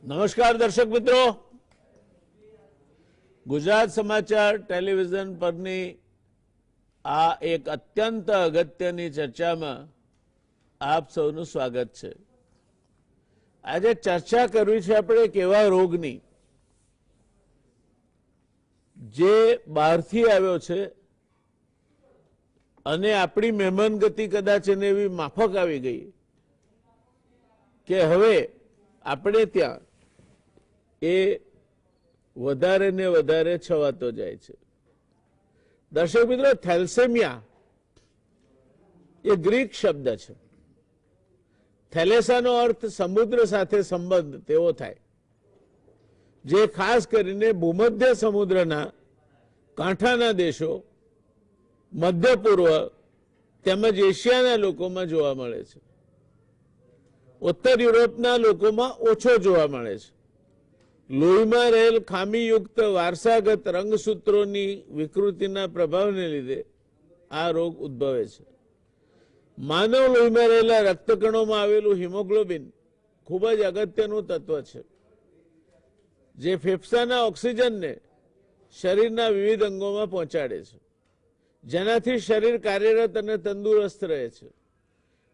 નમસ્કાર દર્શક મિત્રો, ગુજરાત સમાચાર ટેલિવિઝન પરની આ એક અત્યંત અગત્યની ચર્ચામાં આપ સૌનું સ્વાગત છે। આજે ચર્ચા કરવી છે આપણે એક એવા રોગની જે બહારથી આવ્યો છે અને આપણી મહેમાનગતિ કદાચ એને એવી માફક આવી ગઈ કે હવે આપણે ત્યાં એ વધારે ને વધારે છવાતો જાય છે। દર્શક મિત્રો, થેલેસેમિયા એ ગ્રીક શબ્દ છે। થેલેસાનો અર્થ સમુદ્ર સાથે સંબંધ તેવો થાય, જે ખાસ કરીને ભૂમધ્ય સમુદ્રના કાંઠાના દેશો, મધ્ય પૂર્વ તેમજ એશિયાના લોકોમાં જોવા મળે છે। ઉત્તર યુરોપના લોકોમાં ઓછો જોવા મળે છે। લોહીમાં રહેલ ખામીયુક્ત વારસાગત રંગસૂત્રોની વિકૃતિના પ્રભાવને લીધે આ રોગ ઉદ્ભવે છે। માનવ લોહીમાં રહેલા રક્તકણોમાં આવેલું હિમોગ્લોબિન ખૂબ જ અગત્યનું તત્વ છે, જે ફેફસાના ઓક્સિજનને શરીરના વિવિધ અંગોમાં પહોંચાડે છે, જેનાથી શરીર કાર્યરત અને તંદુરસ્ત રહે છે।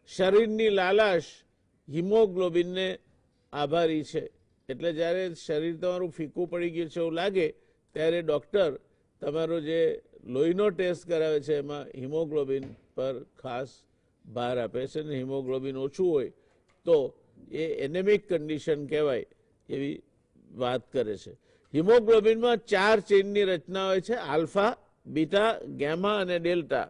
શરીરની લાલાશ હિમોગ્લોબિનને આભારી છે, એટલે જ્યારે શરીર તમારું ફીકું પડી ગયું છે એવું લાગે ત્યારે ડૉક્ટર તમારો જે લોહીનો ટેસ્ટ કરાવે છે એમાં હિમોગ્લોબિન પર ખાસ ભાર આપે છે, અને હિમોગ્લોબિન ઓછું હોય તો એ એનેમિક કન્ડિશન કહેવાય એવી વાત કરે છે। હિમોગ્લોબિનમાં 4 ચેઇનની રચના હોય છે: આલ્ફા, બીટા, ગેમા અને ડેલ્ટા।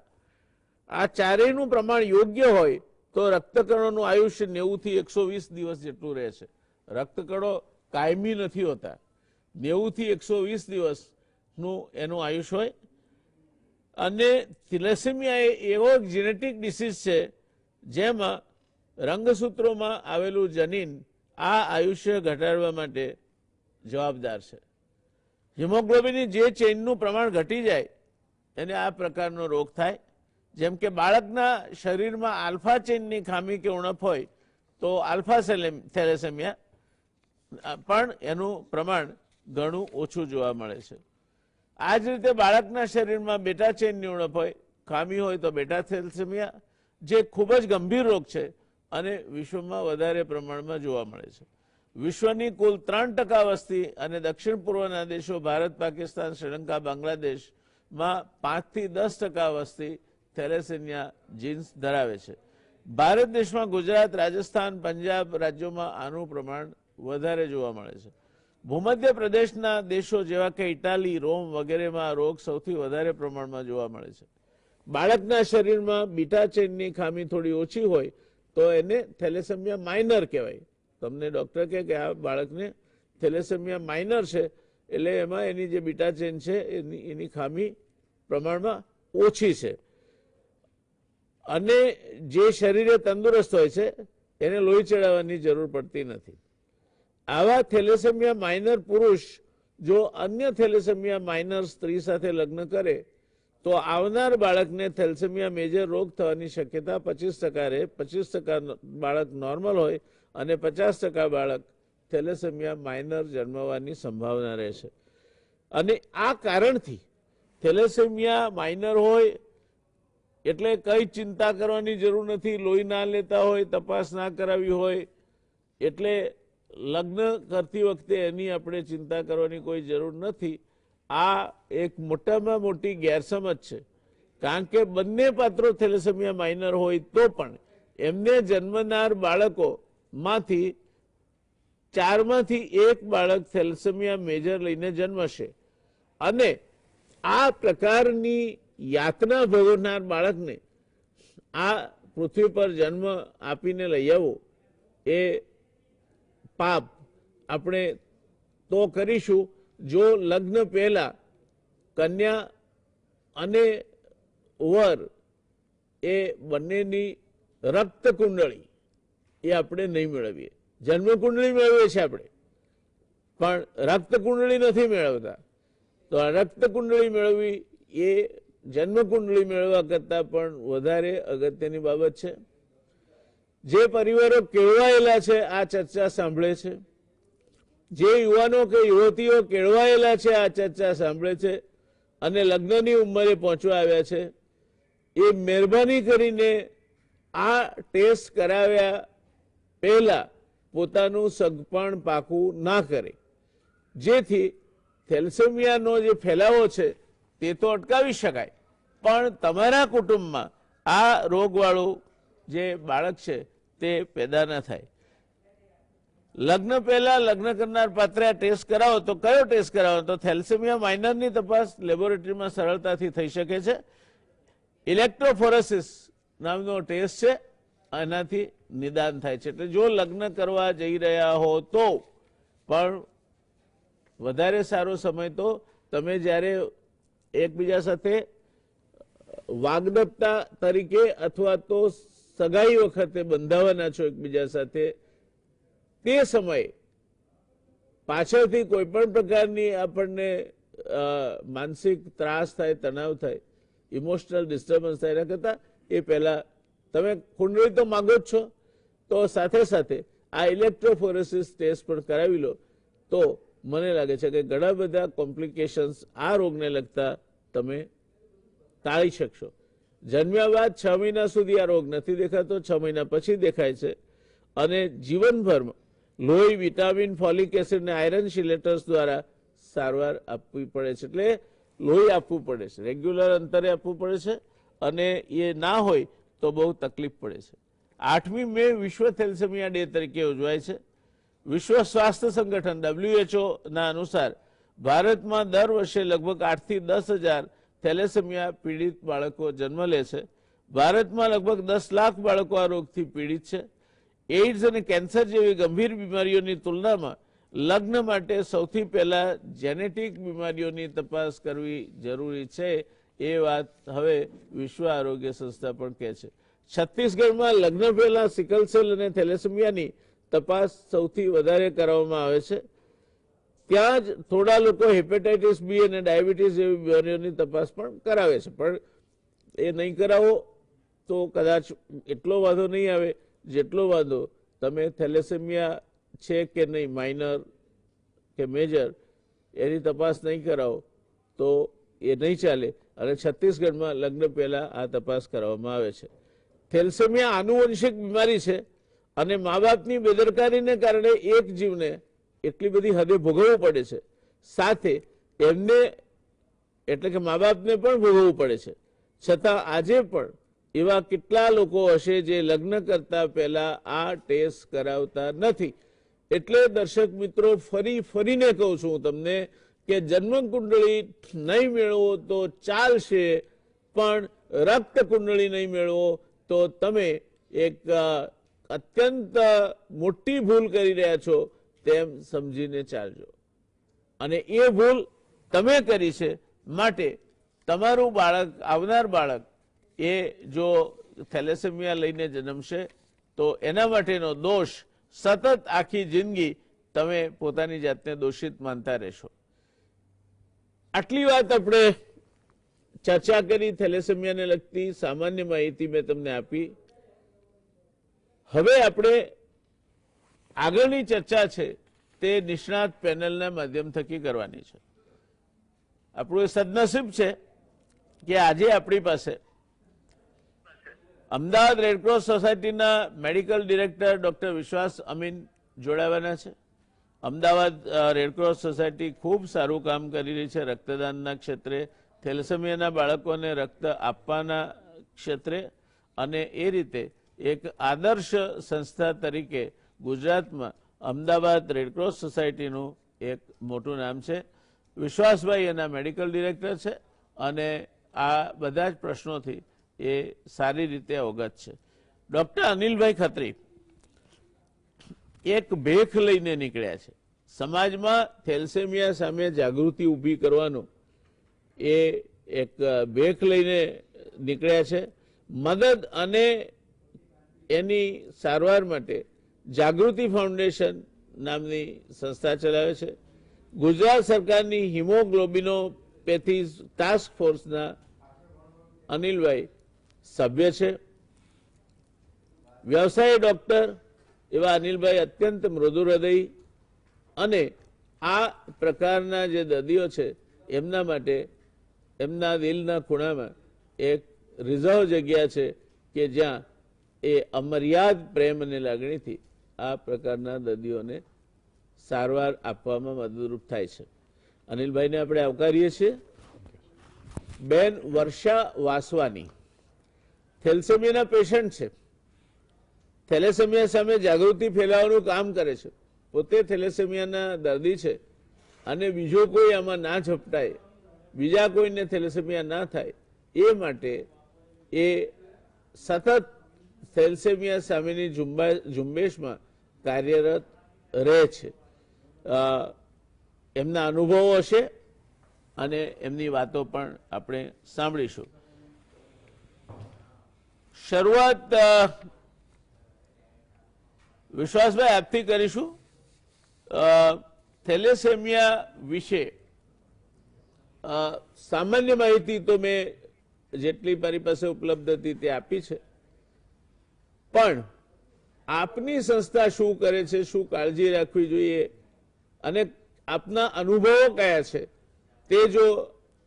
આ ચારેયનું પ્રમાણ યોગ્ય હોય તો રક્તકણોનું આયુષ્ય 90 થી 120 દિવસ જેટલું રહે છે। રક્તકણો કાયમી નથી હોતા, 90 થી 120 દિવસનું એનું આયુષ્ય હોય। અને થેલેસેમિયા એ એવો જેનેટિક ડિસીઝ છે જેમાં રંગસૂત્રોમાં આવેલું જનીન આ આયુષ્ય ઘટાડવા માટે જવાબદાર છે। હિમોગ્લોબિનની જે ચેઇનનું પ્રમાણ ઘટી જાય એને આ પ્રકારનો રોગ થાય। જેમ કે બાળકના શરીરમાં આલ્ફા ચેઇનની ખામી કે ઉણપ હોય તો આલ્ફા થેલેસેમિયા, પણ એનું પ્રમાણ ઘણું ઓછું જોવા મળે છે। આ જ રીતે બાળકના શરીરમાં બેટા ચેઇનની ઉણપ હોય, ખામી હોય તો બેટા થેલેસેમિયા, જે ખૂબ જ ગંભીર રોગ છે અને વિશ્વમાં વધારે પ્રમાણમાં જોવા મળે છે। વિશ્વની કુલ 3% વસ્તી અને દક્ષિણ પૂર્વના દેશો ભારત, પાકિસ્તાન, શ્રીલંકા, બાંગ્લાદેશમાં 5 થી 10% વસ્તી થેલેસેમિયા જીન્સ ધરાવે છે। ભારત દેશમાં ગુજરાત, રાજસ્થાન, પંજાબ રાજ્યોમાં આનું પ્રમાણ વધારે જોવા મળે છે। ભૂમધ્ય પ્રદેશના દેશો જેવા કે ઇટાલી, રોમ વગેરેમાં આ રોગ સૌથી વધારે પ્રમાણમાં જોવા મળે છે। બાળકના શરીરમાં બીટા ચેઇનની ખામી થોડી ઓછી હોય તો એને થેલેસેમિયા માઇનર કહેવાય। તમને ડૉક્ટર કહે કે આ બાળકને થેલેસેમિયા માઇનર છે, એટલે એમાં એની જે બીટા ચેઇન છે એની ખામી પ્રમાણમાં ઓછી છે, અને જે શરીરે તંદુરસ્ત હોય છે એને લોહી ચડાવવાની જરૂર પડતી નથી। આવા થેલેસેમિયા માઇનર પુરુષ જો અન્ય થેલેસેમિયા માઇનર સ્ત્રી સાથે લગ્ન કરે તો આવનાર બાળકને થેલેસેમિયા મેજર રોગ થવાની શક્યતા 25% રહે। 25% બાળક નોર્મલ હોય અને 50% બાળક થેલેસેમિયા માઇનર જન્મવાની સંભાવના રહેશે। અને આ કારણથી થેલેસેમિયા માઇનર હોય એટલે કઈ ચિંતા કરવાની જરૂર નથી। લોહી ના લેતા હોય, તપાસ ના કરાવી હોય એટલે લગ્ન કરતી વખતે એની આપણે ચિંતા કરવાની કોઈ જરૂર નથી। આ એક મોટામાં મોટી ગેરસમજ છે, કારણ કે બંને પાત્રો થેલેસેમિયા માઇનર હોય તો પણ એમને જન્મનાર બાળકોમાંથી 4માંથી 1 બાળક થેલેસેમિયા મેજર લઈને જન્મશે, અને આ પ્રકારની યાતના ભોગવનાર બાળકને આ પૃથ્વી પર જન્મ આપીને લઈ આવવો એ પાપ આપણે તો કરીશું જો લગ્ન પહેલા કન્યા અને વર એ બંનેની રક્ત કુંડળી એ આપણે નહીં મેળવીએ। જન્મ કુંડળી મેળવીએ છીએ આપણે, પણ રક્ત કુંડળી નથી મેળવતા। તો આ રક્ત કુંડળી મેળવવી એ જન્મ કુંડળી મેળવવા કરતાં પણ વધારે અગત્યની બાબત છે। જે પરિવારો કેળવાયેલા છે આ ચર્ચા સાંભળે છે, જે યુવાનો કે યુવતીઓ કેળવાયેલા છે આ ચર્ચા સાંભળે છે અને લગ્નની ઉંમરે પહોંચવા આવ્યા છે, એ મહેરબાની કરીને આ ટેસ્ટ કરાવ્યા પહેલા પોતાનું સગપણ પાકું ના કરે, જેથી થેલેસેમિયાનો જે ફેલાવો છે તે તો અટકાવી શકાય, પણ તમારા કુટુંબમાં આ રોગવાળું જે બાળક છે તે પેદા ન થાય. લગ્ન પહેલા લગ્ન કરનાર પાત્રે આ ટેસ્ટ કરાવો તો કયો ટેસ્ટ કરાવો? તો થેલેસેમિયા માઇનરની તપાસ લેબોરેટરીમાં સરળતાથી થઈ શકે છે. ઇલેક્ટ્રોફોરેસિસ નામનો ટેસ્ટ છે, એનાથી નિદાન થાય છે. એટલે જો લગ્ન કરવા જઈ રહ્યા હો તો પણ વધારે સારો સમય તો તમે જ્યારે એકબીજા સાથે વાગ્દત્તા તરીકે અથવા તો સગાઈ વખતે બંધાવાના છો એકબીજા સાથે, તે સમયે પાછળથી કોઈ પણ પ્રકારની આપણને માનસિક ત્રાસ થાય, તણાવ થાય, ઇમોશનલ ડિસ્ટર્બન્સ થાય, એના કરતાં એ પહેલા તમે કુંડળી તો માંગો જ છો તો સાથે સાથે આ ઇલેક્ટ્રોફોરેસિસ ટેસ્ટ પણ કરાવી લો તો મને લાગે છે કે ઘણા બધા કોમ્પ્લિકેશન્સ આ રોગને લગતા તમે ટાળી શકશો. જન્મ્યા બાદ 6 મહિના સુધી આ રોગ નથી દેખાતો, 6 મહિના પછી દેખાય છે અને જીવનભર લોહી, વિટામિન, ફોલિક એસિડ અને આયરન શિલેટર્સ દ્વારા સારવાર આપવી પડે છે. એટલે લોહી આપવું પડે છે, રેગ્યુલર અંતરે આપવું પડે છે અને એ ના હોય તો બહુ તકલીફ પડે છે. 8મી મે વિશ્વ થેલેસેમિયા ડે તરીકે ઉજવાય છે. વિશ્વ સ્વાસ્થ્ય સંગઠન WHO ના અનુસાર ભારતમાં દર વર્ષે લગભગ 8 થી 10 હજાર થેલેસેમિયા પીડિત બાળકો જન્મ લે છે. ભારતમાં લગભગ 10 લાખ બાળકો આ રોગથી પીડિત છે. એઇડ્સ અને કેન્સર જેવી ગંભીર બીમારીઓની તુલનામાં લગ્ન માટે સૌથી પહેલા જેનેટિક બીમારીઓની તપાસ કરવી જરૂરી છે, એ વાત હવે વિશ્વ આરોગ્ય સંસ્થા પણ કહે છે. છત્તીસગઢમાં લગ્ન પહેલા સિકલ સેલ અને થેલેસેમિયાની તપાસ સૌથી વધારે કરવામાં આવે છે. ત્યાં જ થોડા લોકો હેપેટાઇટિસ બી અને ડાયાબિટીસ જેવી બીમારીઓની તપાસ પણ કરાવે છે, પણ એ નહીં કરાવો તો કદાચ એટલો વાંધો નહીં આવે જેટલો વાંધો તમે થેલેસેમિયા છે કે નહીં, માઇનર કે મેજર, એની તપાસ નહીં કરાવો તો એ નહીં ચાલે. અને છત્તીસગઢમાં લગ્ન પહેલા આ તપાસ કરવામાં આવે છે. થેલેસેમિયા આનુવંશિક બીમારી છે અને મા બાપની બેદરકારીને કારણે એક જીવને એટલી બધી હદે ભોગવવું પડે છે, સાથે એમને એટલે કે મા બાપને પણ ભોગવવું પડે છે. છતાં આજે પણ એવા કેટલા લોકો હશે જે લગ્ન કરતા પહેલા આ ટેસ્ટ કરાવતા નથી. એટલે દર્શક મિત્રો, ફરીને કહું છું તમને કે જન્મ કુંડળી નહીં મેળવો તો ચાલશે, પણ રક્ત કુંડળી નહીં મેળવો તો તમે એક અત્યંત મોટી ભૂલ કરી રહ્યા છો તેમ સમજીને ચાલજો. અને એ ભૂલ તમે કરી છે, માટે તમારું બાળક, આવનાર બાળક, એ જો થેલેસેમિયા લઈને જન્મશે તો એના માટેનો દોષ સતત આખી જિંદગી તમે પોતાની જાતને દોષિત માનતા રહેશો. આટલી વાત આપણે ચર્ચા કરી, થેલેસેમિયાને લગતી સામાન્ય માહિતી મેં તમને આપી. હવે આપણે આગળની ચર્ચા છે તે નિષ્ણાત પેનલના માધ્યમ થકી કરવાની છે. આપણું એ સદનસીબ છે કે આજે આપણી પાસે અમદાવાદ રેડક્રોસ સોસાયટીના મેડિકલ ડિરેક્ટર ડોક્ટર વિશ્વાસ અમીન જોડાવાના છે. અમદાવાદ રેડક્રોસ સોસાયટી ખૂબ સારું કામ કરી રહી છે રક્તદાનના ક્ષેત્રે, થેલેસેમિયાના બાળકોને રક્ત આપવાના ક્ષેત્રે, અને એ રીતે એક આદર્શ સંસ્થા તરીકે ગુજરાતમાં અમદાવાદ રેડક્રોસ સોસાયટીનું એક મોટું નામ છે. વિશ્વાસભાઈ એના મેડિકલ ડિરેક્ટર છે અને આ બધા જ પ્રશ્નોથી એ સારી રીતે અવગત છે. ડૉક્ટર અનિલભાઈ ખત્રી એક ભેખ લઈને નીકળ્યા છે. સમાજમાં થેલેસેમિયા સામે જાગૃતિ ઊભી કરવાનો એ એક ભેખ લઈને નીકળ્યા છે. મદદ અને એની સારવાર માટે જાગૃતિ ફાઉન્ડેશન નામની સંસ્થા ચલાવે છે. ગુજરાત સરકારની હિમોગ્લોબિનોપેથી ટાસ્ક ફોર્સના અનિલભાઈ સભ્ય છે. વ્યવસાય ડોક્ટર એવા અનિલભાઈ અત્યંત મૃદુ હૃદય અને આ પ્રકારના જે દર્દીઓ છે એમના માટે એમના દિલના ખૂણામાં એક રિઝર્વ જગ્યા છે કે જ્યાં એ અમર્યાદ પ્રેમ અને લાગણીથી આ પ્રકારના દર્દીઓને સારવાર આપવામાં મદદરૂપ થાય છે. અનિલભાઈને આપણે આવકારીએ છીએ. બેન વર્ષા વાસવાની થેલેસેમિયાના પેશન્ટ છે. થેલેસેમિયા સામે જાગૃતિ ફેલાવવાનું કામ કરે છે. પોતે થેલેસેમિયાના દર્દી છે અને બીજો કોઈ આમાં ના ઝપટાય, બીજા કોઈને થેલેસેમિયા ના થાય એ માટે એ સતત થેલેસેમિયા સામેની ઝુંબેશમાં કાર્યરત રહે છે. એમના અનુભવો હશે અને એમની વાતો પણ આપણે સાંભળીશું. શરૂઆત વિશ્વાસભાઈ આપથી કરીશું. થેલેસેમિયા વિશે સામાન્ય માહિતી તો મેં જેટલી મારી પાસે ઉપલબ્ધ હતી તે આપી છે, પણ આપની સંસ્થા શું કરે છે, શું કાળજી રાખવી જોઈએ અને આપના અનુભવો કયા છે તે જો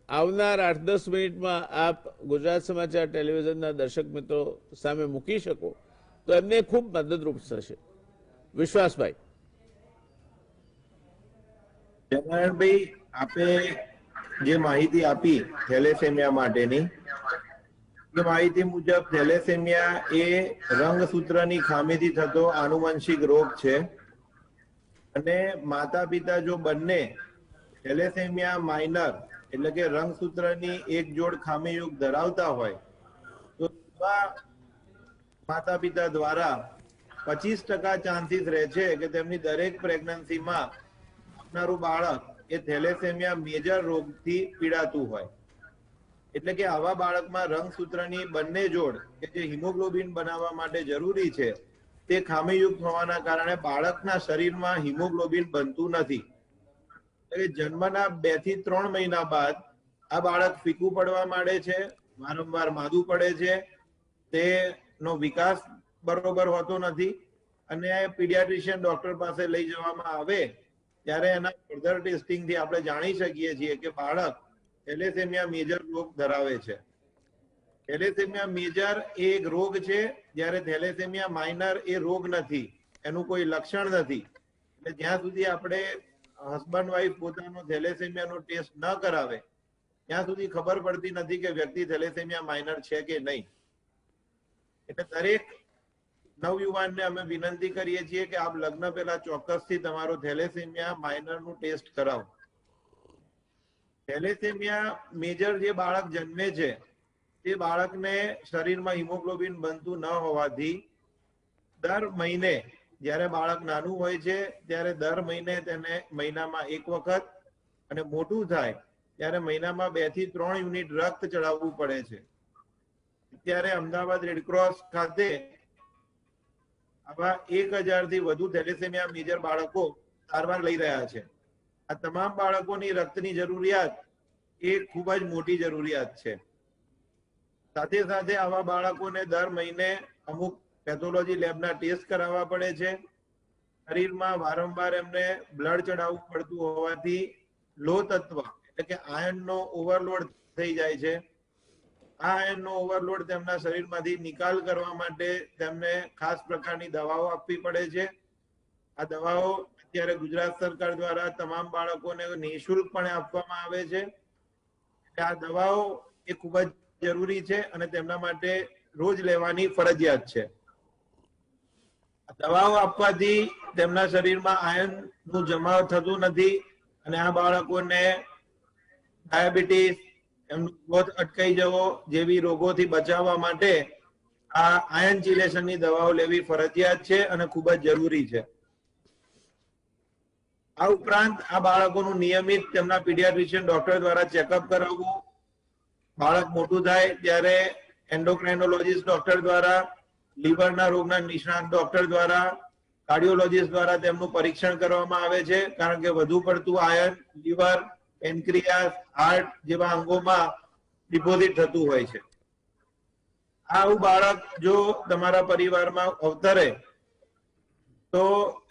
આવનાર 8-10 મિનિટમાં આપ ગુજરાત સમાચાર ટેલિવિઝનના દર્શક મિત્રો સામે મૂકી શકો તો એમને ખૂબ મદદરૂપ થશે. વિશ્વાસભાઈ. જયનારાયણભાઈ, આપે જે માહિતી આપી થેલેસેમિયા માટેની, એ માહિતી મુજબ થેલેસેમિયા એ રંગસૂત્રની ખામીથી થતો આનુવંશિક રોગ છે અને માતા પિતા જો બંને થેલેસેમિયા માઇનર એટલે કે રંગસૂત્રની એક જોડ ખામીયુક્ત ધરાવતા હોય તો માતા પિતા દ્વારા 25% ચાન્સીસ રહે છે કે તેમની દરેક પ્રેગ્નન્સીમાં આપનારું બાળક એ થેલેસેમિયા મેજર રોગથી પીડાતું હોય. એટલે કે આવા બાળકમાં રંગસૂત્રની બંને જોડ કે જે હિમોગ્લોબિન બનાવવા માટે જરૂરી છે તે ખામીયુક્ત હોવાના કારણે બાળકના શરીરમાં હિમોગ્લોબિન બનતું નથી. એટલે જન્મના 2 થી 3 મહિના બાદ આ બાળક ફીકું પડવા માંડે છે, વારંવાર માદું પડે છે, તેનો વિકાસ બરોબર હોતો નથી અને પીડિયાટ્રિશિયન ડોક્ટર પાસે લઈ જવામાં આવે ત્યારે એના ફર્ધર ટેસ્ટિંગથી આપણે જાણી શકીએ છીએ કે બાળક થેલેસેમિયા મેજર રોગ ધરાવે છે. થેલેસેમિયા મેજર એ એક રોગ છે, જ્યારે થેલેસેમિયા માઇનર એ રોગ નથી, એનું કોઈ લક્ષણ નથી. એટલે જ્યાં સુધી આપણે હસબન્ડ વાઈફ પોતાનો થેલેસેમિયાનો ટેસ્ટ ન કરાવે ત્યાં સુધી ખબર પડતી નથી કે વ્યક્તિ થેલેસેમિયા માઇનર છે કે નહીં. એટલે દરેક નવયુવાનને અમે વિનંતી કરીએ છીએ કે આપ લગ્ન પહેલા ચોક્કસથી તમારો થેલેસેમિયા માઇનરનું ટેસ્ટ કરાવો. થેલેસેમિયા મેજર જે બાળક જન્મે છે તે બાળકને શરીરમાં હિમોગ્લોબિન બનતું ન હોવાથી દર મહિને, જ્યારે બાળક નાનું હોય છે ત્યારે દર મહિને તેને મહિનામાં 1 વખત અને મોટું થાય ત્યારે મહિનામાં 2 થી 3 યુનિટ રક્ત ચડાવવું પડે છે. અત્યારે અમદાવાદ રેડક્રોસ ખાતે આવા 1000 થી વધુ થેલેસેમિયા મેજર બાળકો સારવાર લઈ રહ્યા છે. આ તમામ બાળકોની રક્તની જરૂરિયાત એ ખૂબ જ મોટી જરૂરિયાત છે. સાથે સાથે આવા બાળકોને દર મહિને અમુક પેથોલોજી લેબના ટેસ્ટ કરાવવા પડે છે. શરીરમાં વારંવાર એમને બ્લડ ચડાવવું પડતું હોવાથી લો તત્વ એટલે કે આયર્નનો ઓવરલોડ થઈ જાય છે. આ આયર્નનો ઓવરલોડ તેમના શરીરમાંથી નિકાલ કરવા માટે તેમને ખાસ પ્રકારની દવાઓ આપવી પડે છે. આ દવાઓ અત્યારે ગુજરાત સરકાર દ્વારા તમામ બાળકોને નિઃશુલ્કપણે આપવામાં આવે છે. આ દવાઓ એ ખૂબ જ જરૂરી છે અને તેમના માટે રોજ લેવાની ફરજિયાત છે. દવાઓ આપવાથી તેમના શરીરમાં આયર્નનું જમાવ થતું નથી અને આ બાળકોને ડાયાબિટીસ, એમનો ગ્રોથ અટકાઈ જવો જેવી રોગોથી બચાવવા માટે આ આયર્ન ચિલેશનની દવાઓ લેવી ફરજિયાત છે અને ખૂબ જ જરૂરી છે. આ ઉપરાંત આ બાળકોનું નિયમિત તેમના પીડિયાટ્રિશિયન ડોક્ટર દ્વારા ચેકઅપ કરાવવું, બાળક મોટું થાય ત્યારે એન્ડોક્રાઇનોલોજીસ્ટ ડોક્ટર દ્વારા, લીવરના રોગના નિષ્ણાત ડોક્ટર દ્વારા, કાર્ડિયોલોજીસ્ટ દ્વારા તેમનું પરીક્ષણ કરવામાં આવે છે, કારણ કે વધુ પડતું આયર્ન લીવર, પેન્ક્રિયાસ, હાર્ટ જેવા અંગોમાં ડિપોઝિટ થતું હોય છે. આવું બાળક જો તમારા પરિવારમાં અવતરે તો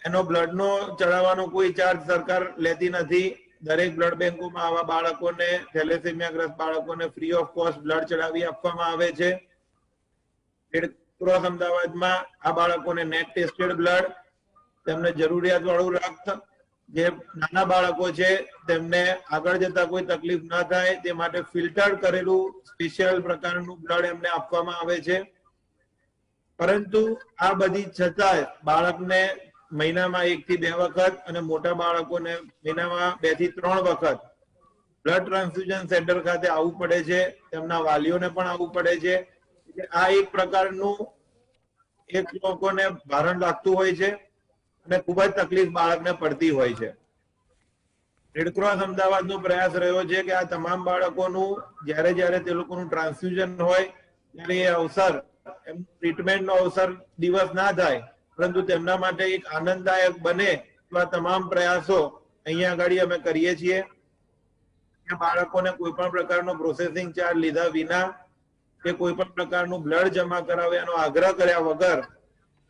એનો બ્લડનો ચડાવવાનો કોઈ ચાર્જ સરકાર લેતી નથી. દરેક બ્લડ બેંકોમાં આવા બાળકોને, થેલેસેમિયાગ્રસ્ત બાળકોને ફ્રી ઓફ કોસ્ટ બ્લડ ચડાવી આપવામાં આવે છે. રેડક્રોસ અમદાવાદમાં આ બાળકોને નેટ ટેસ્ટેડ બ્લડ, તેમને જરૂરિયાત વાળું રક્ત, જે નાના બાળકો છે તેમને આગળ જતા કોઈ તકલીફ ન થાય તે માટે ફિલ્ટર કરેલું સ્પેશિયલ પ્રકારનું બ્લડ એમને આપવામાં આવે છે. પરંતુ આ બધી છતાં બાળકને મહિનામાં 1 થી 2 વખત અને મોટા બાળકોને મહિનામાં 2 થી 3 વખત બ્લડ ટ્રાન્સફ્યુઝન સેન્ટર ખાતે આવવું પડે છે. તેમના વાલીઓને પણ આવવું પડે છે. આ એક પ્રકારનું એક લોકોને ભારણ લાગતું હોય છે અને ખૂબ જ તકલીફ બાળકને પડતી હોય છે. રેડક્રોસ અમદાવાદનો પ્રયાસ રહ્યો છે કે આ તમામ બાળકોનું જ્યારે જ્યારે તે લોકોનું ટ્રાન્સફ્યુઝન હોય ત્યારે એ અવસર, ટ્રીટમેન્ટનો અવસર દિવસ ના થાય, પરંતુ તેમના માટે એક આનંદદાયક બને એવા તમામ પ્રયાસો અહીંયા આગળ અમે કરીએ છીએ. બાળકોને કોઈ પણ પ્રકારનો પ્રોસેસિંગ ચાર્જ લીધા વિના કે કોઈ પણ પ્રકારનું બ્લડ જમા કરાવ્યાનો આગ્રહ કર્યા વગર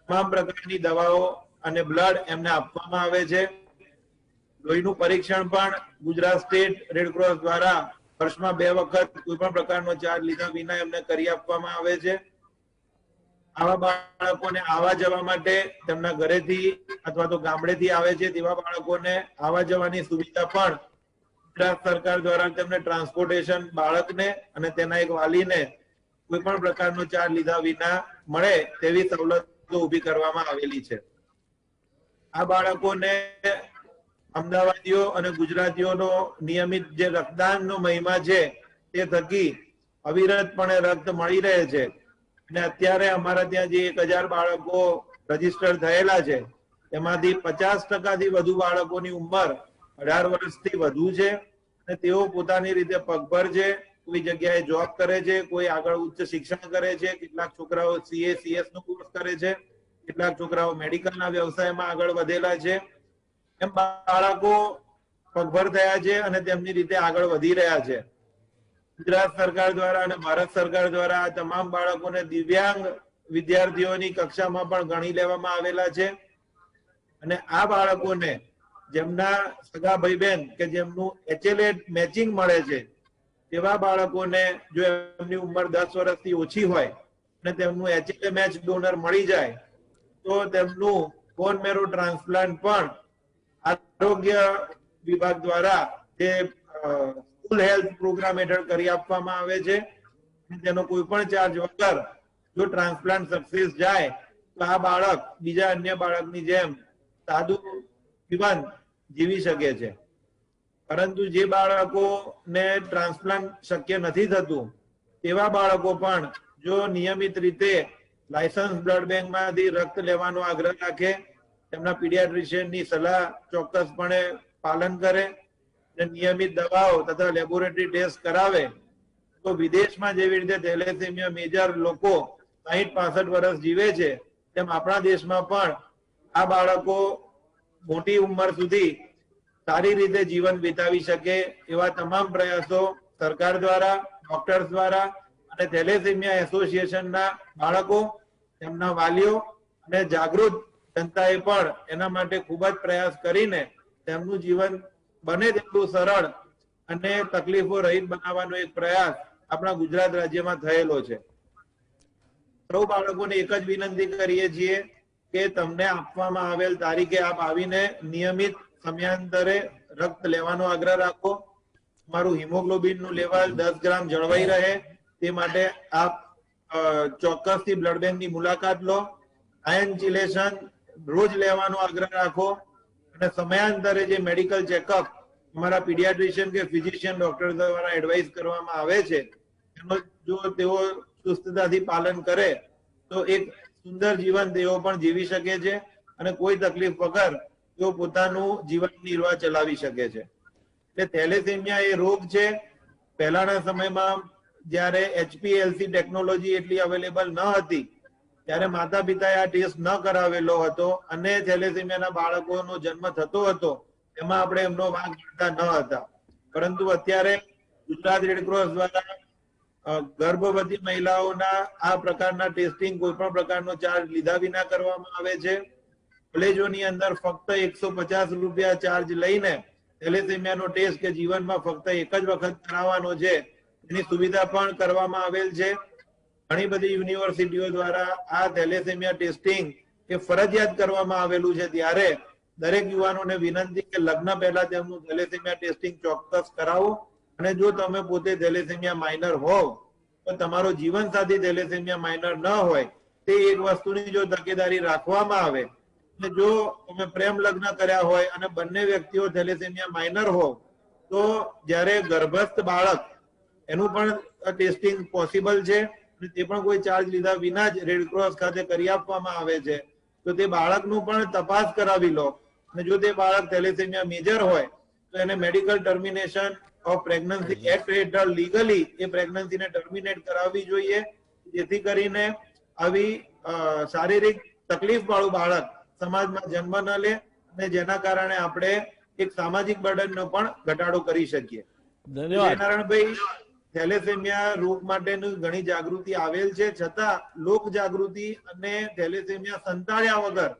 તમામ પ્રકારની દવાઓ અને બ્લડ એમને આપવામાં આવે છે. લોહીનું પરીક્ષણ પણ ગુજરાત સ્ટેટ રેડક્રોસ દ્વારા વર્ષમાં 2 વખત કોઈ પણ પ્રકારનો ચાર્જ લીધા વિના એમને કરી આપવામાં આવે છે. આવા બાળકોને આવવા જવા માટે તેમના ઘરેથી અથવા તો ગામડેથી આવે છે તેવા બાળકોને આવવા જવાની સુવિધા પણ ગુજરાત સરકાર દ્વારા તેમને ટ્રાન્સપોર્ટેશન બાળકને અને તેના એક વાલીને કોઈ પણ પ્રકારનો ચાર્જ લીધા વિના મળે તેવી સવલતો ઊભી કરવામાં આવેલી છે. આ બાળકોને અમદાવાદીઓ અને ગુજરાતીઓનો નિયમિત જે રક્તદાનનો મહિમા છે તે થકી અવિરતપણે રક્ત મળી રહે છે. અને અત્યારે અમારા ત્યાં જે 1000 બાળકો રજીસ્ટર થયેલા છે તેમાંથી 50% થી વધુ બાળકોની ઉંમર 18 વર્ષથી વધુ છે અને તેઓ પોતાની રીતે પગભર છે. કોઈ જગ્યાએ જોબ કરે છે, કોઈ આગળ ઉચ્ચ શિક્ષણ કરે છે, કેટલાક છોકરાઓ CA CS નો કોર્સ કરે છે, કેટલાક છોકરાઓ મેડિકલના વ્યવસાયમાં આગળ વધેલા છે. એમ બાળકો પગભર થયા છે અને તેમની રીતે આગળ વધી રહ્યા છે. ગુજરાત સરકાર દ્વારા અને ભારત સરકાર દ્વારા આ તમામ બાળકોને દિવ્યાંગ વિદ્યાર્થીઓની કક્ષામાં પણ ગણી લેવામાં આવેલા છે. અને આ બાળકોને જેમના સગા ભાઈ બહેન કે જેમનું HLA મેચિંગ મળે છે તેવા બાળકોને જો એમની ઉંમર 10 વર્ષથી ઓછી હોય અને તેમનું HLA મેચ ડોનર મળી જાય તો તેમનું બોન મેરો ટ્રાન્સપ્લાન્ટ પણ આરોગ્ય વિભાગ દ્વારા તે સ્કૂલ હેલ્થ પ્રોગ્રામ હેઠળ કરી આપવામાં આવે છે. તેનો કોઈ પણ ચાર્જ વગર જો ટ્રાન્સપ્લાન્ટ સક્સેસ જાય તો આ બાળક બીજા અન્ય બાળકની જેમ સાદું જીવન જીવી શકે છે. પરંતુ જે બાળકોને ટ્રાન્સપ્લાન્ટ શક્ય નથી થતું તેવા બાળકો પણ જો નિયમિત રીતે લાયસન્સ બ્લડ બેંકમાંથી રક્ત લેવાનો આગ્રહ રાખે, તેમના પીડિયાટ્રિશિયનની સલાહ ચોક્કસપણે પાલન કરે અને નિયમિત દવાઓ તથા લેબોરેટરી ટેસ્ટ કરાવે તો વિદેશમાં જેવી રીતે થેલેસેમિયા મેજર લોકો 60-65 વર્ષ જીવે છે તેમ આપણા દેશમાં પણ આ બાળકો મોટી ઉંમર સુધી સારી રીતે જીવન વિતાવી શકે એવા તમામ પ્રયાસો સરકાર દ્વારા, ડોક્ટર્સ દ્વારા અને થેલેસેમિયા એસોસિએશનના બાળકો, તેમના વાલીઓ અને જાગૃત જનતાએ પણ એના માટે ખૂબ જ પ્રયાસ કરીને તેમનું જીવન બને તેટલું સરળ અને તકલીફો રહિત બનાવવાનો એક પ્રયાસ આપણા ગુજરાત રાજ્યમાં થયેલો છે. સૌ બાળકોને એક જ વિનંતી કરીએ છીએ કે તમને આપવામાં આવેલ તારીખે આપ આવીને નિયમિત સમયાંતરે રક્ત લેવાનો આગ્રહ રાખો. તમારું હિમોગ્લોબિનનું લેવલ 10 ગ્રામ જળવાઈ રહે તે માટે આપ ચોક્કસથી બ્લડ બેંકની મુલાકાત લો. આયન ચિલેશન રોજ લેવાનો આગ્રહ રાખો અને સમયાંતરે જે મેડિકલ ચેકઅપ અમારા પીડિયાટ્રિશિયન કે ફિઝિશિયન ડોક્ટર દ્વારા એડવાઇસ કરવામાં આવે છે એનો જો તેઓ ચુસ્તતાથી પાલન કરે તો એક સુંદર જીવન તેઓ પણ જીવી શકે છે અને કોઈ તકલીફ વગર તેઓ પોતાનું જીવન નિર્વાહ ચલાવી શકે છે. એટલે થેલેસેમિયા એ રોગ છે. પહેલાના સમયમાં જ્યારે HPLC ટેકનોલોજી એટલી અવેલેબલ ન હતી ત્યારે માતા પિતાએ આ ટેસ્ટ ન કરાવેલો હતો અને થેલેસેમિયાના બાળકોનો જન્મ થતો હતો એમાં આપણે એમનો વાંક ગણતા ન હતા. પરંતુ અત્યારે ગુજરાત રેડક્રોસ દ્વારા ગર્ભવતી મહિલાઓના આ પ્રકારના ટેસ્ટિંગ કોઈ પણ પ્રકારનો ચાર્જ લીધા વિના કરવામાં આવે છે કોલેજોની અંદર ફક્ત 150 રૂપિયા ચાર્જ લઈને થેલેસેમિયાનો ટેસ્ટ કે જીવનમાં ફક્ત એક જ વખત કરાવવાનો છે એની સુવિધા પણ કરવામાં આવેલ છે. ઘણી બધી યુનિવર્સિટીઓ દ્વારા આ થેલેસેમિયા ટેસ્ટિંગ એ ફરજિયાત કરવામાં આવેલું છે. ત્યારે દરેક યુવાનોને વિનંતી કે લગ્ન પહેલા તેમનું થેલેસેમિયા ટેસ્ટિંગ ચોક્કસ કરાવો. અને જો તમે પોતે થેલેસેમિયા માઇનર હોવ તો તમારો જીવનસાથી થેલેસેમિયા માઇનર ન હોય તે એક વસ્તુની જો તકેદારી રાખવામાં આવે અને જો તમે પ્રેમ લગ્ન કર્યા હોય અને બંને વ્યક્તિઓ થેલેસેમિયા માઇનર હોવ તો જ્યારે ગર્ભસ્થ બાળક એનું પણ ટેસ્ટિંગ પોસિબલ છે તે પણ કોઈ ચાર્જ લીધા વિના જ રેડક્રોસ ખાતે કરી આપવામાં આવે છે. તો તે બાળકનું પણ તપાસ કરાવી લો અને જો તે બાળક થેલેસેમિયા મેજર હોય તો એને medical termination of pregnancy act હેઠળ લીગલી એ પ્રેગ્નન્સીને ટર્મિનેટ કરાવવી જોઈએ, જેથી કરીને આવી શારીરિક તકલીફ વાળું બાળક સમાજમાં જન્મ ન લે અને જેના કારણે આપણે એક સામાજિક બર્ડનનો પણ ઘટાડો કરી શકીએ. ધન્યવાદ નારાયણભાઈ. થેલેસેમિયા રોગ માટેની ઘણી જાગૃતિ આવેલ છે, છતાં લોક જાગૃતિ અને થેલેસેમિયા સંતાડ્યા વગર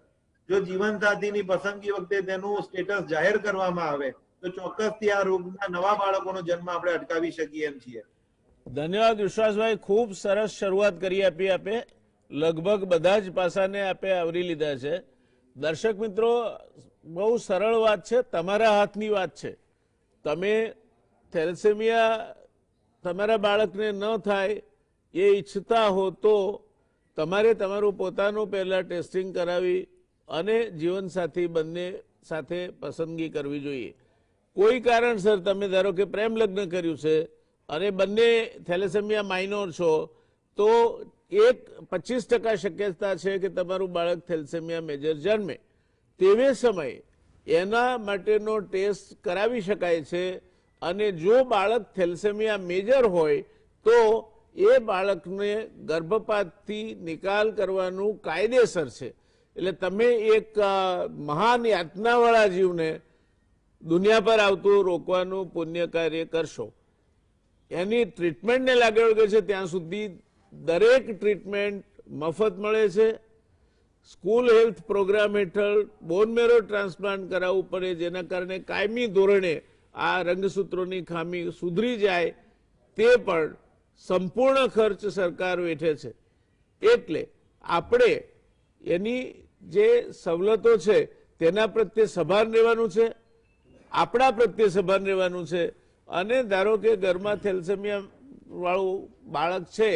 જો જીવનસાથીની પસંદગી વખતે તેનું સ્ટેટસ જાહેર કરવામાં આવે તો ચોક્કસથી આ રોગના નવા બાળકોનો જન્મ આપણે અટકાવી શકીએ એમ છીએ. ધન્યવાદ વિશ્વાસભાઈ, ખૂબ સરસ શરૂઆત કરી આપી આપે. લગભગ બધા જ પાસાને આપે આવરી લીધા છે. દર્શક મિત્રો, બહુ સરળ વાત છે, તમારા હાથની વાત છે. તમે થેલેસેમિયા તમારા બાળકને ન થાય એ ઈચ્છતા હો તો તમારે તમારું પોતાનું પહેલાં ટેસ્ટિંગ કરાવી અને જીવનસાથી બંને સાથે પસંદગી કરવી જોઈએ. કોઈ કારણસર તમે ધારો કે પ્રેમ લગ્ન કર્યું છે અને બંને થેલેસેમિયા માઇનોર છો તો 25% શક્યતા છે કે તમારું બાળક થેલેસેમિયા મેજર જન્મે. તેવે સમયે એના માટેનો ટેસ્ટ કરાવી શકાય છે અને જો બાળક થેલેસેમિયા મેજર હોય તો એ બાળકને ગર્ભપાતથી નિકાલ કરવાનું કાયદેસર છે. એટલે તમે એક મહાન યાતનાવાળા જીવને દુનિયા પર આવતું રોકવાનું પુણ્ય કાર્ય કરશો. એની ટ્રીટમેન્ટને લાગે વળગે છે ત્યાં સુધી દરેક ટ્રીટમેન્ટ મફત મળે છે. સ્કૂલ હેલ્થ પ્રોગ્રામ હેઠળ બોન મેરો ટ્રાન્સપ્લાન્ટ કરાવવું પડે, જેના કારણે કાયમી ધોરણે આ રંગસૂત્રોની ખામી સુધરી જાય તે પણ સંપૂર્ણ ખર્ચ સરકાર વેઠે છે. એટલે આપણે એની જે સવલતો છે તેના પ્રત્યે સભાન રહેવાનું છે, આપણા પ્રત્યે સભાન રહેવાનું છે. અને ધારો કે ઘરમાં થેલેસેમિયા વાળું બાળક છે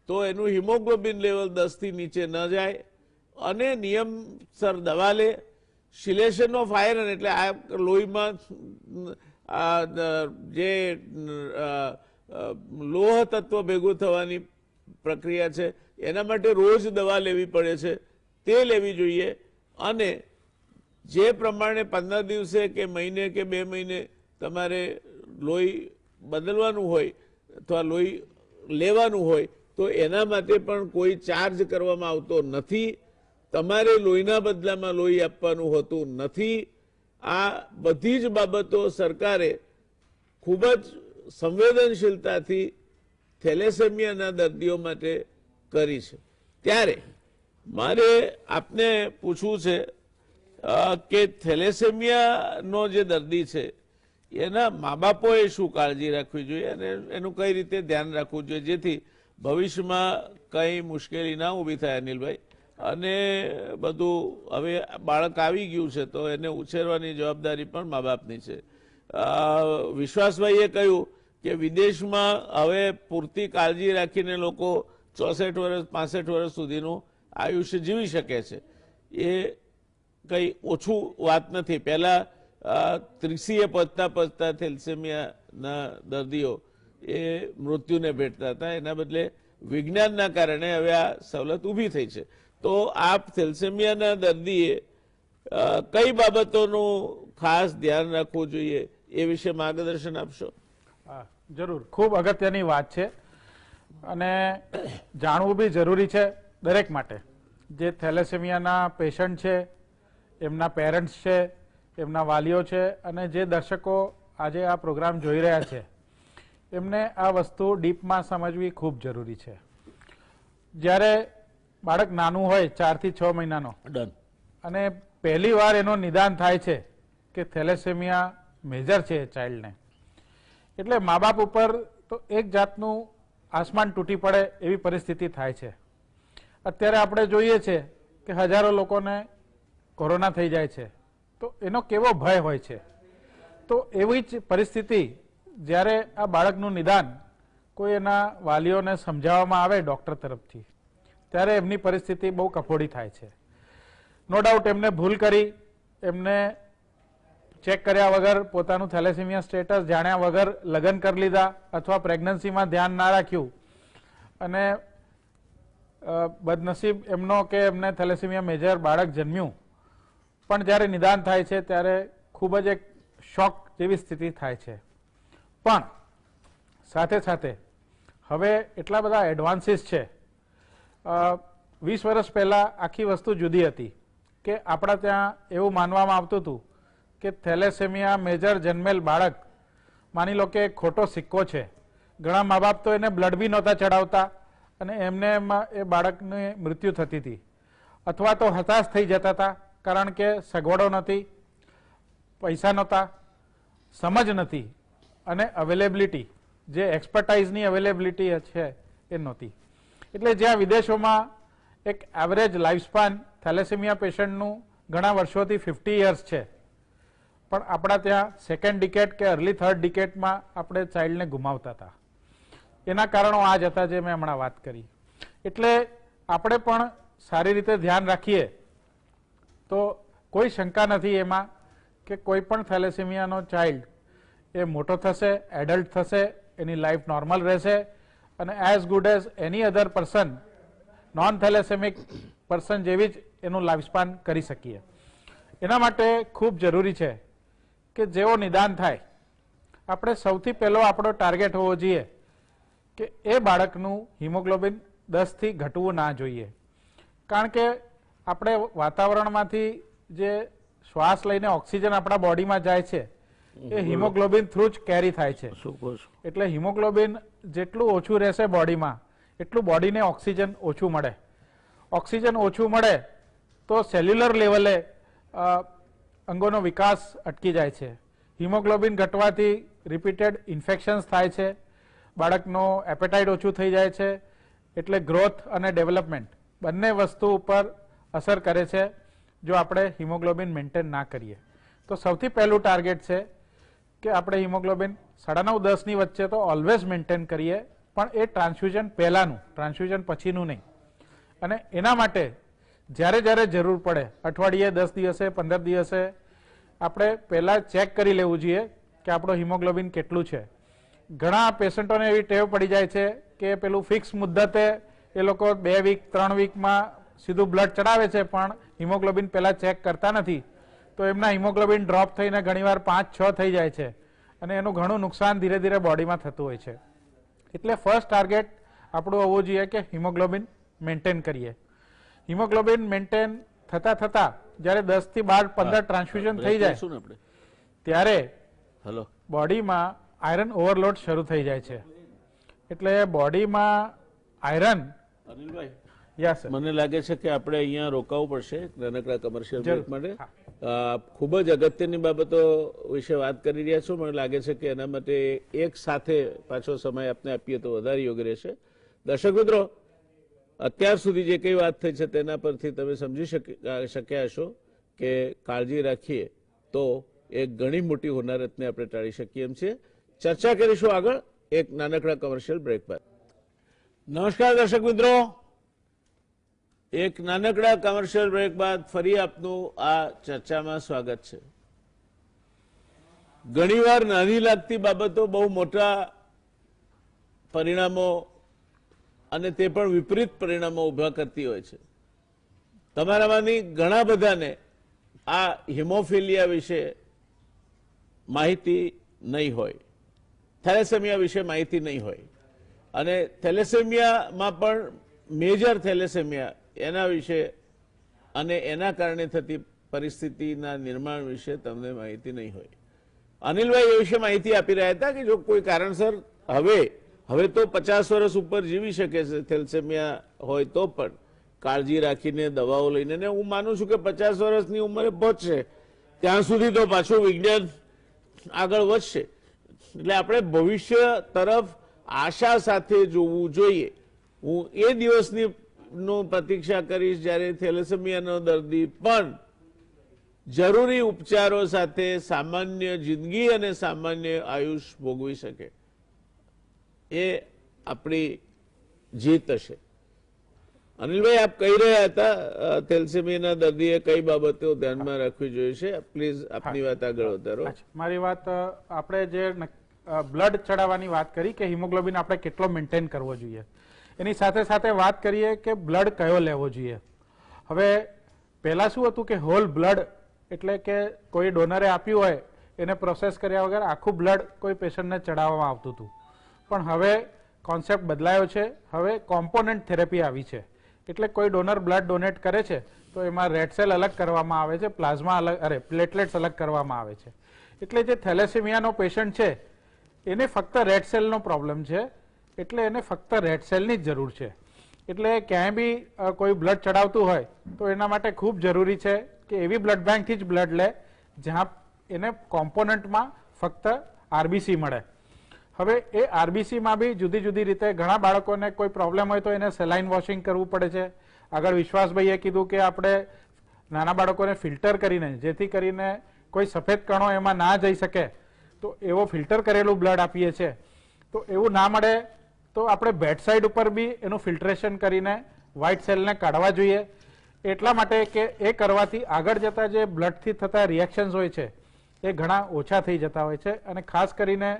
તો એનું હિમોગ્લોબિન લેવલ 10 થી નીચે ન જાય અને નિયમસર દવા લે. સિલેશન ઓફ આયરન એટલે આ લોહીમાં જે લોહ તત્વ ભેગું થવાની પ્રક્રિયા છે એના માટે રોજ દવા લેવી પડે છે, તે લેવી જોઈએ. અને જે પ્રમાણે 15 દિવસે કે મહિને કે 2 મહિને તમારે લોહી બદલવાનું હોય અથવા લોહી લેવાનું હોય તો એના માટે પણ કોઈ ચાર્જ કરવામાં આવતો નથી. તમારે લોહીના બદલામાં લોહી આપવાનું હોતું નથી. આ બધી જ બાબતો સરકારે ખૂબ જ સંવેદનશીલતાથી થેલેસેમિયાના દર્દીઓ માટે કરી છે. ત્યારે મારે આપને પૂછવું છે કે થેલેસેમિયાનો જે દર્દી છે એના મા બાપોએ શું કાળજી રાખવી જોઈએ અને એનું કઈ રીતે ધ્યાન રાખવું જોઈએ જેથી ભવિષ્યમાં કંઈ મુશ્કેલી ના ઊભી થાય. અનિલભાઈ, અને બધું હવે બાળક આવી ગયું છે તો એને ઉછેરવાની જવાબદારી પણ મા બાપની છે. વિશ્વાસભાઈએ કહ્યું કે વિદેશમાં હવે પૂરતી કાળજી રાખીને લોકો 64 વર્ષ 65 વર્ષ સુધીનું આયુષ્ય જીવી શકે છે. એ કંઈ ઓછું વાત નથી. પહેલાં 30એ પહોંચતા થેલેસેમિયાના દર્દીઓ એ મૃત્યુને ભેટતા હતા. એના બદલે વિજ્ઞાનના કારણે હવે આ સવલત ઊભી થઈ છે. તો આપ થેલેસેમિયાના દર્દીએ કઈ બાબતોનું ખાસ ધ્યાન રાખવું જોઈએ એ વિશે માર્ગદર્શન આપશો? જરૂર, ખૂબ અગત્યની વાત છે અને જાણવું બી જરૂરી છે દરેક માટે. જે થેલેસેમિયાના પેશન્ટ છે, એમના પેરેન્ટ્સ છે, એમના વાલીઓ છે અને જે દર્શકો આજે આ પ્રોગ્રામ જોઈ રહ્યા છે એમને આ વસ્તુ ડીપમાં સમજવી ખૂબ જરૂરી છે. જ્યારે બાળક નાનું હોય 4 થી 6 મહિનાનો અને પહેલી વાર એનું નિદાન થાય છે કે થેલેસેમિયા મેજર છે ચાઇલ્ડને, એટલે મા બાપ ઉપર તો એક જાતનું આસમાન તૂટી પડે એવી પરિસ્થિતિ થાય છે. અત્યારે આપણે જોઈએ છે કે હજારો લોકોને કોરોના થઈ જાય છે, તો એનો કેવો ભય હોય છે. તો એવી જ પરિસ્થિતિ જ્યારે આ બાળકનું નિદાન કોઈ એના વાલીઓને સમજાવવામાં આવે ડૉક્ટર તરફથી, ત્યારે એમની પરિસ્થિતિ બહુ કફોડી થાય છે. નો ડાઉટ એમને ભૂલ કરી, એમને ચેક કર્યા વગર પોતાનું થેલેસેમિયા સ્ટેટસ જાણ્યા વગર લગ્ન કરી લીધા, અથવા પ્રેગ્નન્સીમાં ધ્યાન ના રાખ્યું અને બદનસીબ એમનો કે એમને થેલેસેમિયા મેજર બાળક જન્મ્યું. પણ જ્યારે નિદાન થાય છે ત્યારે ખૂબ જ એક શોક જેવી સ્થિતિ થાય છે. પણ સાથે સાથે હવે એટલા બધા એડવાન્સીસ છે. 20 વર્ષ પહેલા આખી વસ્તુ જુદી હતી કે આપણા ત્યાં એવું માનવામાં આવતું હતું કે થેલેસેમિયા મેજર જન્મેલ બાળક માની લો કે ખોટો સિક્કો છે. ઘણા મા બાપ તો એને બ્લડ બી નહોતા ચડાવતા અને એમને એ બાળકની મૃત્યુ થતી હતી, અથવા તો હતાશ થઈ જતા હતા, કારણ કે સગવડો નથી, પૈસા નહોતા, સમજ નથી અને અવેલેબિલિટી જે એક્સપર્ટાઇઝની અવેલેબિલિટી છે એ નહોતી. એટલે જ્યાં વિદેશોમાં એક એવરેજ લાઈફસ્પાન થેલેસેમિયા પેશન્ટનું ઘણા વર્ષોથી 50 યર્સ છે, પણ આપણા ત્યાં સેકન્ડ ડિકેટ કે અર્લી થર્ડ ડિકેટમાં આપણે ચાઇલ્ડને ગુમાવતા હતા. એના કારણો આ જ હતા જે મેં હમણાં વાત કરી. એટલે આપણે પણ સારી રીતે ધ્યાન રાખીએ તો કોઈ શંકા નથી એમાં કે કોઈ પણ થેલેસેમિયાનો ચાઇલ્ડ એ મોટો થશે, એડલ્ટ થશે, એની લાઈફ નોર્મલ રહેશે અને એઝ ગુડ એઝ એની અધર પર્સન, નોન થેલેસેમિક પર્સન જેવી જ એનું લાઈફસ્પાન કરી શકીએ. એના માટે ખૂબ જરૂરી છે કે જેવો નિદાન થાય, આપણે સૌથી પહેલો આપણો ટાર્ગેટ હોવો જોઈએ કે એ બાળકનું હિમોગ્લોબિન 10 થી ઘટવું ના જોઈએ. કારણ કે આપણે વાતાવરણમાંથી જે શ્વાસ લઈને ઓક્સિજન આપણા બોડીમાં જાય છે એ હિમોગ્લોબિન થ્રુ જ કેરી થાય છે. એટલે હિમોગ્લોબિન જેટલું ઓછું રહેશે બોડીમાં એટલું બોડીને ઓક્સિજન ઓછું મળે. ઓક્સિજન ઓછું મળે તો સેલ્યુલર લેવલે અંગોનો વિકાસ અટકી જાય છે. હિમોગ્લોબિન ઘટવાથી રિપીટેડ ઇન્ફેક્શન્સ થાય છે, બાળકનો એપેટાઇટ ઓછું થઈ જાય છે, એટલે ગ્રોથ અને ડેવલપમેન્ટ બંને વસ્તુ ઉપર અસર કરે છે જો આપણે હિમોગ્લોબિન મેન્ટેન ના કરીએ. તો સૌથી પહેલું ટાર્ગેટ છે કે આપણે હિમોગ્લોબિન 9.5-10 ની વચ્ચે તો ઓલવેઝ મેન્ટેન કરીએ, પણ એ ટ્રાન્સફ્યુઝન પહેલાનું, ટ્રાન્સફ્યુઝન પછીનું નહીં. અને એના માટે જ્યારે જ્યારે જરૂર પડે, અઠવાડિયે, 10 દિવસે, 15 દિવસે આપણે પહેલા ચેક કરી લેવું જોઈએ કે આપણો હિમોગ્લોબિન કેટલું છે. ઘણા પેશન્ટોને એવી ટેવ પડી જાય છે કે પેલું ફિક્સ મુદ્દતે એ લોકો 2 વીક 3 વીકમાં સીધું બ્લડ ચડાવે છે, પણ હિમોગ્લોબિન પહેલા ચેક કરતા નથી. તો એમના હિમોગ્લોબિન ડ્રોપ થઈને ઘણીવાર 5-6 થઈ જાય છે અને એનું ઘણું નુકસાન ધીરે ધીરે બોડીમાં થતું હોય છે. એટલે ફર્સ્ટ ટાર્ગેટ આપણું હોવું જોઈએ કે હિમોગ્લોબિન મેન્ટેન કરીએ. હિમોગ્લોબિન મેન્ટેન થતા થતા જ્યારે 10 થી 12-15 ટ્રાન્સફ્યુઝન થઈ જાય ત્યારે બોડીમાં આયરન ઓવરલોડ શરૂ થઈ જાય છે. એટલે બોડીમાં આયરન, મને લાગે છે કે આપણે અહીંયા રોકાવું પડશે નાનકડા કમર્શિયલ બ્રેક માટે. ખૂબ જ અગત્યની બાબતો વિશે વાત કરી રહ્યા છો. મને લાગે છે કે એના માટે એક સાથે પાછો સમય આપને આપીએ તો વધારે યોગ્ય રહેશે. દર્શક મિત્રો, અત્યાર સુધી જે કઈ વાત થઈ છે તેના પરથી તમે સમજી શક્યા હશો કે કાળજી રાખીએ તો એક ઘણી મોટી હોનારતને આપણે ટાળી શકીએ એમ છે. ચર્ચા કરીશું આગળ એક નાનકડા કમર્શિયલ બ્રેક બાદ. નમસ્કાર દર્શક મિત્રો, એક નાનકડા કમર્શિયલ બ્રેક બાદ ફરી આપનું આ ચર્ચામાં સ્વાગત છે. ઘણીવાર નાની લાગતી બાબતો બહુ મોટા પરિણામો અને તે પણ વિપરીત પરિણામો ઉભા કરતી હોય છે. તમારામાંની ઘણા બધાને આ હિમોફિલિયા વિશે માહિતી નહીં હોય, થેલેસેમિયા વિશે માહિતી નહીં હોય અને થેલેસેમિયામાં પણ મેજર થેલેસેમિયા એના વિશે અને એના કારણે થતી પરિસ્થિતિના નિર્માણ વિશે તમને માહિતી નહીં હોય. અનિલભાઈ એ વિશે માહિતી આપી રહ્યા હતા કે જો કોઈ કારણસર હવે તો 50 વર્ષ ઉપર જીવી શકે છે થેલેસેમિયા હોય તો, પણ કાળજી રાખીને દવાઓ લઈને, ને હું માનું છું કે 50 વર્ષની ઉંમરે પહોંચશે ત્યાં સુધી તો પાછું વિજ્ઞાન આગળ વધશે. એટલે આપણે ભવિષ્ય તરફ આશા સાથે જોવું જોઈએ. હું એ દિવસની પ્રતીક્ષા કરીશ જ્યારે થેલેસેમિયાનો દર્દી પણ જરૂરી ઉપચારો સાથે સામાન્ય જિંદગી અને સામાન્ય આયુષ ભોગવી શકે. એ આપણી જીત હશે. અનિલભાઈ, આપ કહી રહ્યા હતા થેલેસેમિયાના દર્દીએ કઈ બાબતો ધ્યાનમાં રાખવી જોઈએ છે. પ્લીઝ આપની વાત આગળ વધારો. મારી વાત, આપણે જે બ્લડ ચડાવવાની વાત કરી કે હિમોગ્લોબિન આપણે કેટલો મેન્ટેન કરવો જોઈએ, એની સાથે સાથે વાત કરીએ કે બ્લડ કયો લેવો જોઈએ. હવે પહેલા શું હતું કે હોલ બ્લડ એટલે કે કોઈ ડોનરે આપ્યું હોય એને પ્રોસેસ કર્યા વગર આખું બ્લડ કોઈ પેશન્ટને ચડાવવામાં આવતું હતું. પણ હવે કોન્સેપ્ટ બદલાયો છે. હવે કોમ્પોનન્ટ થેરેપી આવી છે. એટલે કોઈ ડોનર બ્લડ ડોનેટ કરે છે તો એમાં રેડ સેલ અલગ કરવામાં આવે છે, પ્લાઝમા અલગ, પ્લેટલેટ્સ અલગ કરવામાં આવે છે. એટલે જે થેલેસેમિયાનો પેશન્ટ છે એને ફક્ત રેડ સેલનો પ્રોબ્લેમ છે, એટલે એને ફક્ત રેડ સેલની જ જરૂર છે. એટલે ક્યાંય બી કોઈ બ્લડ ચડાવતું હોય તો એના માટે ખૂબ જરૂરી છે કે એવી બ્લડ બેંકથી જ બ્લડ લે જ્યાં એને કોમ્પોનન્ટમાં ફક્ત આરબીસી મળે. હવે એ આરબીસીમાં બી જુદી જુદી રીતે ઘણા બાળકોને કોઈ પ્રોબ્લેમ હોય તો એને સેલાઇન વોશિંગ કરવું પડે છે. આગળ વિશ્વાસભાઈએ કીધું કે આપણે નાના બાળકોને ફિલ્ટર કરીને, જેથી કરીને કોઈ સફેદ કણો એમાં ના જઈ શકે, તો એવો ફિલ્ટર કરેલું બ્લડ આપીએ છીએ. તો એવું ના મળે તો આપણે બેડસાઇડ ઉપર બી એનું ફિલ્ટરેશન કરીને વ્હાઇટ સેલને કાઢવા જોઈએ. એટલા માટે કે એ કરવાથી આગળ જતા જે બ્લડથી થતા રિએક્શન્સ હોય છે એ ઘણા ઓછા થઈ જતા હોય છે. અને ખાસ કરીને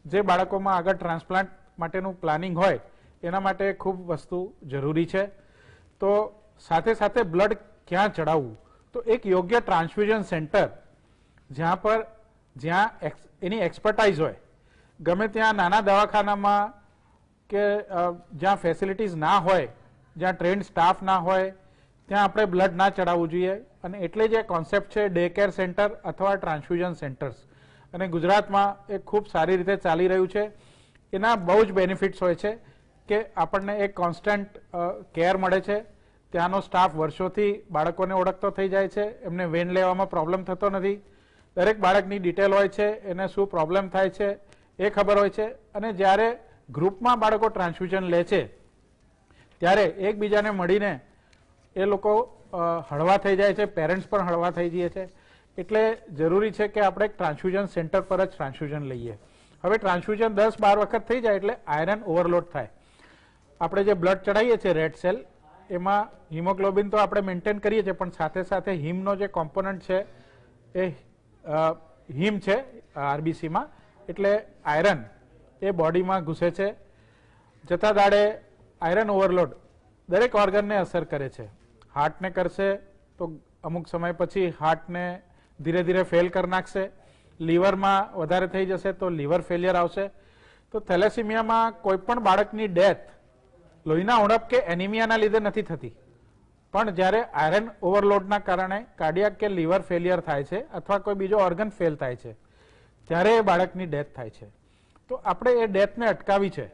જે બાળકોમાં આગળ ટ્રાન્સપ્લાન્ટ માટેનું પ્લાનિંગ હોય એના માટે ખૂબ વસ્તુ જરૂરી છે. તો સાથે સાથે બ્લડ ક્યાં ચડાવવું, તો એક યોગ્ય ટ્રાન્સફ્યુઝન સેન્ટર જ્યાં એની એક્સપર્ટાઇઝ હોય, ગમે ત્યાં નાના દવાખાનામાં કે જ્યાં ફેસિલિટીઝ ના હોય, જ્યાં ટ્રેન્ડ સ્ટાફ ના હોય, ત્યાં આપણે બ્લડ ના ચડાવવું જોઈએ. અને એટલે જ એ કોન્સેપ્ટ છે ડે કેર સેન્ટર અથવા ટ્રાન્સફ્યુઝન સેન્ટર્સ. અને ગુજરાતમાં એ ખૂબ સારી રીતે ચાલી રહ્યું છે. એના બહુ જ બેનિફિટ્સ હોય છે કે આપણને એક કોન્સ્ટન્ટ કેર મળે છે. ત્યાંનો સ્ટાફ વર્ષોથી બાળકોને ઓળખતો થઈ જાય છે, એમને વેન લેવામાં પ્રોબ્લેમ થતો નથી. દરેક બાળકની ડિટેલ હોય છે, એને શું પ્રોબ્લેમ થાય છે એ ખબર હોય છે. અને જ્યારે ગ્રુપમાં બાળકો ટ્રાન્સફ્યુઝન લે છે ત્યારે એકબીજાને મળીને એ લોકો હળવા થઈ જાય છે, પેરેન્ટ્સ પણ હળવા થઈ જાય છે. એટલે જરૂરી છે કે આપણે ટ્રાન્સફ્યુઝન સેન્ટર પર જ ટ્રાન્સફ્યુઝન લઈએ. હવે ટ્રાન્સફ્યુઝન 10-12 વખત થઈ જાય એટલે આયરન ઓવરલોડ થાય. આપણે જે બ્લડ ચડાવીએ છીએ રેડ સેલ, એમાં હિમોગ્લોબિન તો આપણે મેન્ટેન કરીએ છીએ, પણ સાથે સાથે હિમનો જે કોમ્પોનન્ટ છે એ હિમ છે આરબીસીમાં. એટલે આયરન એ બોડીમાં ઘૂસે છે. જતા દાડે આયરન ઓવરલોડ દરેક ઓર્ગનને અસર કરે છે. હાર્ટને કરશે તો અમુક સમય પછી હાર્ટને ધીરે ધીરે ફેલ કરી નાખશે. લીવરમાં વધારે થઈ જશે તો લીવર ફેલિયર આવશે. તો થેલેસેમિયામાં કોઈ પણ બાળકની ડેથ લોહીના ઉણપ કે એનિમિયાના લીધે નથી થતી, પણ જ્યારે આયરન ઓવરલોડના કારણે કાર્ડિયાક કે લીવર ફેલિયર થાય છે અથવા કોઈ બીજો ઓર્ગન ફેલ થાય છે ત્યારે એ બાળકની ડેથ થાય છે. તો આપણે એ ડેથને અટકાવી છે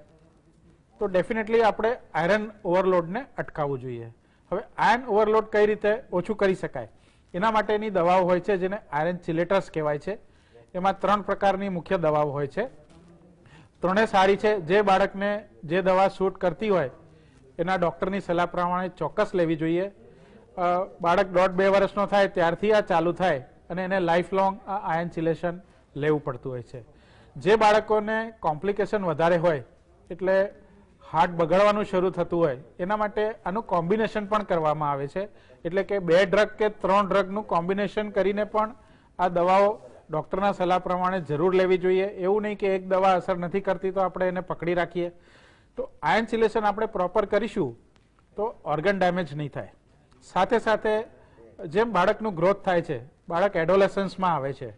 તો ડેફિનેટલી આપણે આયરન ઓવરલોડને અટકાવવું જોઈએ. હવે આયર્ન ઓવરલોડ કઈ રીતે ઓછું કરી શકાય એના માટેની દવાઓ હોય છે જેને આયરન ચિલેટર્સ કહેવાય છે. એમાં 3 પ્રકારની મુખ્ય દવાઓ હોય છે. ત્રણે સારી છે. જે બાળકને જે દવા શૂટ કરતી હોય એના ડોક્ટરની સલાહ પ્રમાણે ચોક્કસ લેવી જોઈએ. બાળક 1.5-2 વર્ષનો થાય ત્યારથી આ ચાલુ થાય અને એને લાઈફ લોંગ આ આયર્ન ચિલેશન લેવું પડતું હોય છે. જે બાળકોને કોમ્પ્લિકેશન વધારે હોય એટલે હાર્ટ બગડવાનું શરૂ થતું હોય એના માટે આનું કોમ્બિનેશન પણ કરવામાં આવે છે. એટલે કે 2 ડ્રગ કે 3 ડ્રગનું કોમ્બિનેશન કરીને પણ આ દવાઓ ડોક્ટરના સલાહ પ્રમાણે જરૂર લેવી જોઈએ. એવું નહીં કે એક દવા અસર નથી કરતી તો આપણે એને પકડી રાખીએ. તો આયર્ન ચિલેશન આપણે પ્રોપર કરીશું તો ઓર્ગન ડેમેજ નહીં થાય. સાથે સાથે જેમ બાળકનું ગ્રોથ થાય છે, બાળક એડોલેસન્સમાં આવે છે,